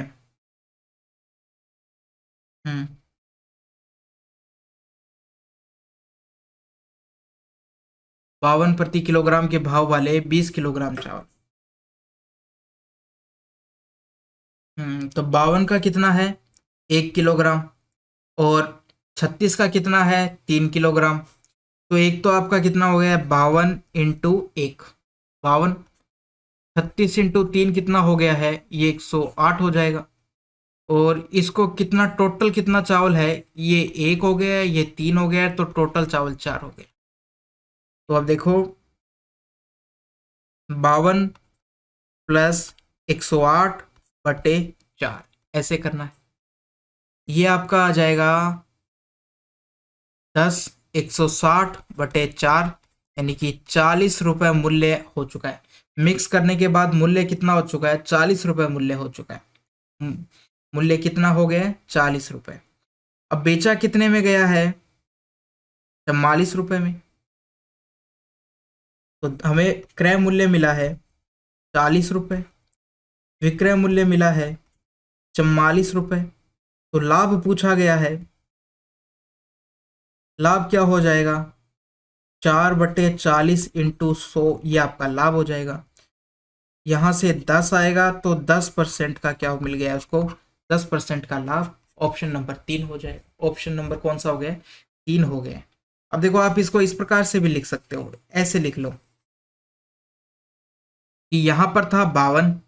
52 प्रति किलोग्राम के भाव वाले 20 किलोग्राम चावल, तो 52 का कितना है 1 किलोग्राम और 36 का कितना है 3 किलोग्राम। तो एक तो आपका कितना हो गया 52 × 1, 52, 36 × 3 कितना हो गया है, ये 108 हो जाएगा। और इसको कितना टोटल कितना चावल है, ये 1 हो गया है, ये 3 हो गया है, तो टोटल चावल 4 हो गए। तो अब देखो 52 + 108/4 ऐसे करना है। ये आपका आ जाएगा 10 160/4, यानी कि 40 रुपये मूल्य हो चुका है। मिक्स करने के बाद मूल्य कितना हो चुका है, 40 रुपये मूल्य हो चुका है। मूल्य कितना हो गया 40 रुपये। अब बेचा कितने में गया है, 44 रुपये में। तो हमें क्रय मूल्य मिला है 40 रुपये, विक्रय मूल्य मिला है 44 रुपये। तो लाभ पूछा गया है, लाभ क्या हो जाएगा 4/40 × 100, ये आपका लाभ हो जाएगा। यहाँ से 10 आएगा तो 10% का क्या मिल गया उसको, 10% का लाभ। ऑप्शन नंबर 3 हो जाएगा। ऑप्शन नंबर कौन सा हो गया, 3 हो गया। अब देखो आप इसको इस प्रकार से भी लिख सकते हो, ऐसे लिख लो कि यहाँ पर था 52,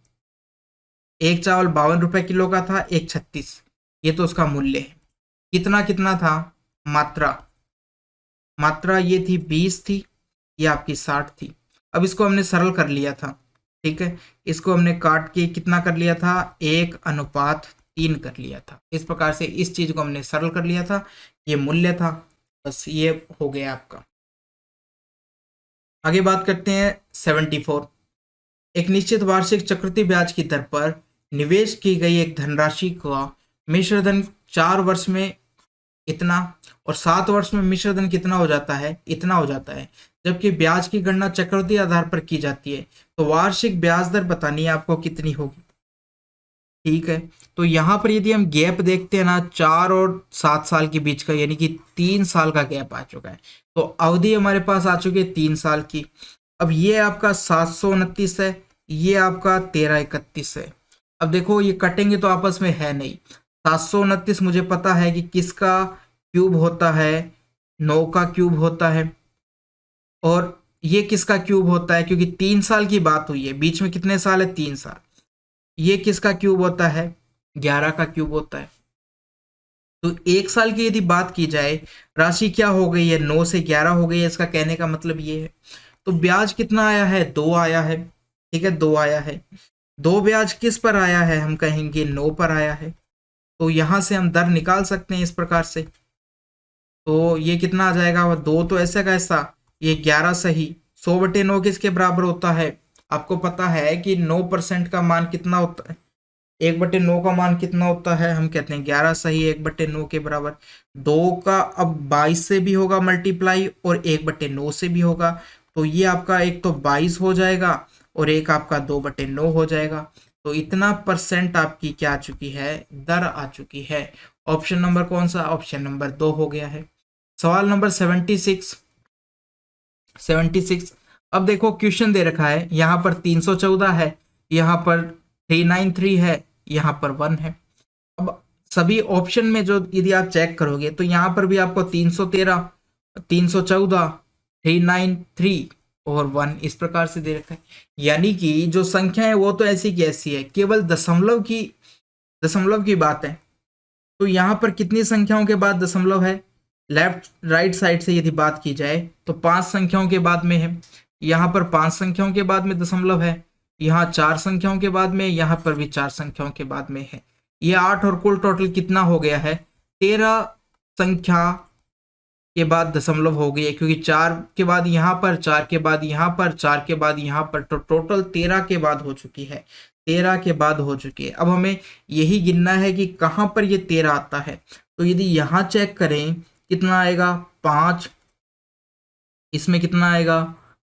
एक चावल 52 रुपए किलो का था, एक 36, ये तो उसका मूल्य है। कितना कितना था, मात्रा, मात्रा ये थी 20 थी, ये आपकी 60 थी। अब इसको हमने सरल कर लिया था, ठीक है, इसको हमने काट के कितना कर लिया था 1/3 कर लिया था। इस प्रकार से इस चीज को हमने सरल कर लिया था, ये मूल्य था, बस ये हो गया आपका। आगे बात करते हैं 74, एक निश्चित वार्षिक चक्रवृद्धि ब्याज की दर पर निवेश की गई एक धनराशि का मिश्र धन 4 वर्ष में इतना और 7 वर्ष में मिश्र धन कितना हो जाता है, इतना हो जाता है। जबकि ब्याज की गणना चक्रवृद्धि आधार पर की जाती है, तो वार्षिक ब्याज दर बतानी है आपको कितनी होगी, ठीक है। तो यहाँ पर यदि हम गैप देखते हैं ना 4 और 7 साल के बीच का, यानी कि 3 साल का गैप आ चुका है। तो अवधि हमारे पास आ चुकी है 3 साल की। अब ये आपका 729 है, ये आपका 1331 है। अब देखो ये कटेंगे तो आपस में है नहीं। 729 मुझे पता है कि किसका क्यूब होता है, 9 का क्यूब होता है, और ये किसका क्यूब होता है, क्योंकि 3 साल की बात हुई है, बीच में कितने साल है 3 साल। ये किसका क्यूब होता है 11 का क्यूब होता है। तो 1 साल की यदि बात की जाए, राशि क्या हो गई है, 9 से 11 हो गई है, इसका कहने का मतलब ये है। तो ब्याज कितना आया है, 2 आया है, ठीक है, 2 आया है। 2 ब्याज किस पर आया है, हम कहेंगे 9 पर आया है। तो यहां से हम दर निकाल सकते हैं इस प्रकार से। तो ये कितना आ जाएगा, वो 2 तो ऐसा का ऐसा, ये 11 सही। 100/9 किसके बराबर होता है, आपको पता है कि 9% का मान कितना होता है, 1/9 का मान कितना होता है, हम कहते हैं 11 सही, 1/9 के बराबर। 2 का अब 22 से भी होगा मल्टीप्लाई और 1/9 से भी होगा। तो ये आपका एक तो 22 हो जाएगा और एक आपका 2/9 हो जाएगा। तो इतना परसेंट आपकी क्या आ चुकी है, दर आ चुकी है। ऑप्शन नंबर कौन सा, ऑप्शन नंबर 2 हो गया है। सवाल नंबर 76। अब देखो क्वेश्चन दे रखा है, यहाँ पर 314 है, यहाँ पर 393 है, यहाँ पर 1 है। अब सभी ऑप्शन में जो यदि आप चेक करोगे तो यहाँ पर भी आपको 313, 314, 393 और 1 इस प्रकार से दे रखा है। यानी कि जो संख्या है वो तो ऐसी की ऐसी है, केवल दशमलव की बात है। तो यहाँ पर कितनी संख्याओं के बाद दशमलव है, लेफ्ट राइट साइड से यदि बात की जाए तो 5 संख्याओं के बाद में है, यहाँ पर 5 संख्याओं के बाद में दशमलव है, यहाँ 4 संख्याओं के बाद में, यहाँ पर भी 4 संख्याओं के बाद में है। ये 8 और कुल टोटल कितना हो गया है, 13 संख्या के बाद दशमलव हो गई है, क्योंकि 4 के बाद यहाँ पर, 4 के बाद यहाँ पर, 4 के बाद यहाँ पर, तो टोटल 13 के बाद हो चुकी है, 13 के बाद हो चुकी है। अब हमें यही गिनना है कि कहाँ पर ये 13 आता है। तो यदि यहाँ चेक करें कितना आएगा, 5, इसमें कितना आएगा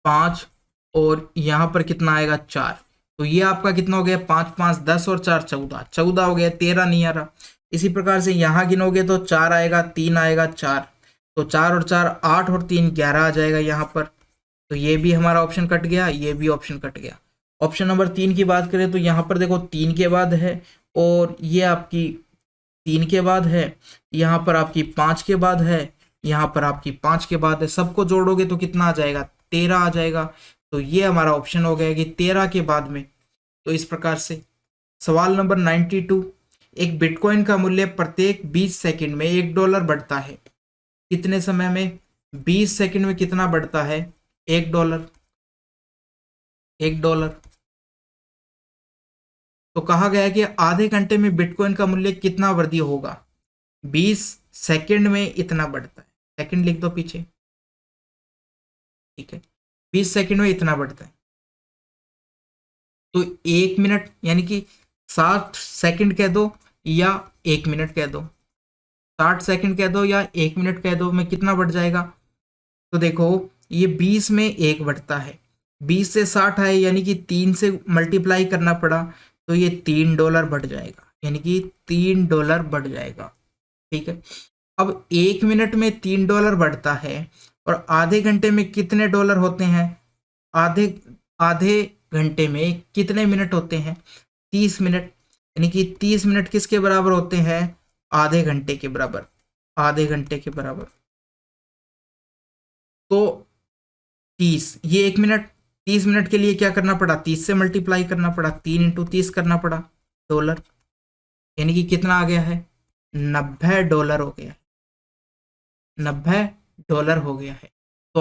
5 और यहाँ पर कितना आएगा 4। तो ये आपका कितना हो गया, 5 5 10 और 4 14, 14 हो गया, 13 नहीं आ रहा। इसी प्रकार से यहाँ गिनोगे तो 4 आएगा, 3 आएगा, 4, तो 4 और 4 8 और 3 11 आ जाएगा यहाँ पर। तो ये भी हमारा ऑप्शन कट गया, ये भी ऑप्शन कट गया। ऑप्शन नंबर 3 की बात करें तो यहाँ पर देखो 3 के बाद है और ये आपकी 3 के बाद है, यहाँ पर आपकी 5 के बाद है, यहाँ पर आपकी 5 के बाद है। सबको जोड़ोगे तो कितना आ जाएगा, 13 आ जाएगा। तो ये हमारा ऑप्शन हो गया कि 13 के बाद में। तो इस प्रकार से सवाल नंबर 92, एक बिटकॉइन का मूल्य प्रत्येक 20 सेकंड में $1 बढ़ता है, कितने समय में, 20 सेकंड में कितना बढ़ता है, $1। तो कहा गया है कि आधे घंटे में बिटकॉइन का मूल्य कितना वृद्धि होगा, 20 सेकंड में इतना बढ़ता है, सेकंड लिख दो पीछे, ठीक है, 20 सेकंड में इतना बढ़ता है। तो 1 मिनट यानी कि 60 सेकंड कह दो या 1 मिनट कह दो, 60 सेकंड कह दो या 1 मिनट कह दो, में कितना बढ़ जाएगा। तो देखो ये 20 में 1 बढ़ता है, 20 से 60 है यानी कि 3 से मल्टीप्लाई करना पड़ा, तो ये $3 बढ़ जाएगा, यानी कि $3 बढ़ जाएगा, ठीक है। अब 1 मिनट में $3 बढ़ता है और आधे घंटे में कितने डॉलर होते हैं, आधे घंटे में कितने मिनट होते हैं, 30 मिनट, यानी कि 30 मिनट किसके बराबर होते हैं, आधे घंटे के बराबर, आधे घंटे के बराबर। तो 30, ये 1 मिनट, 30 मिनट के लिए क्या करना पड़ा, 30 से मल्टीप्लाई करना पड़ा, 3 × 30 करना पड़ा डॉलर, यानी कि कितना आ गया है, $90 हो गया, $90 हो गया है। तो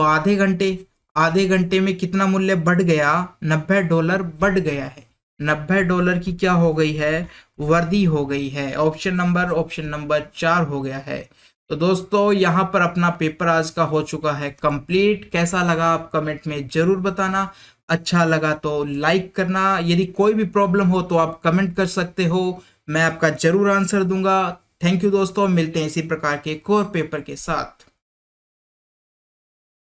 आधे घंटे में कितना मूल्य बढ़ गया, $90 बढ़ गया है, $90 की क्या हो गई है, वृद्धि हो गई है। ऑप्शन नंबर 4 हो गया है। तो दोस्तों यहाँ पर अपना पेपर आज का हो चुका है कंप्लीट। कैसा लगा आप कमेंट में जरूर बताना, अच्छा लगा तो लाइक करना, यदि कोई भी प्रॉब्लम हो तो आप कमेंट कर सकते हो, मैं आपका जरूर आंसर दूंगा। थैंक यू दोस्तों, मिलते हैं इसी प्रकार के एक और पेपर के साथ।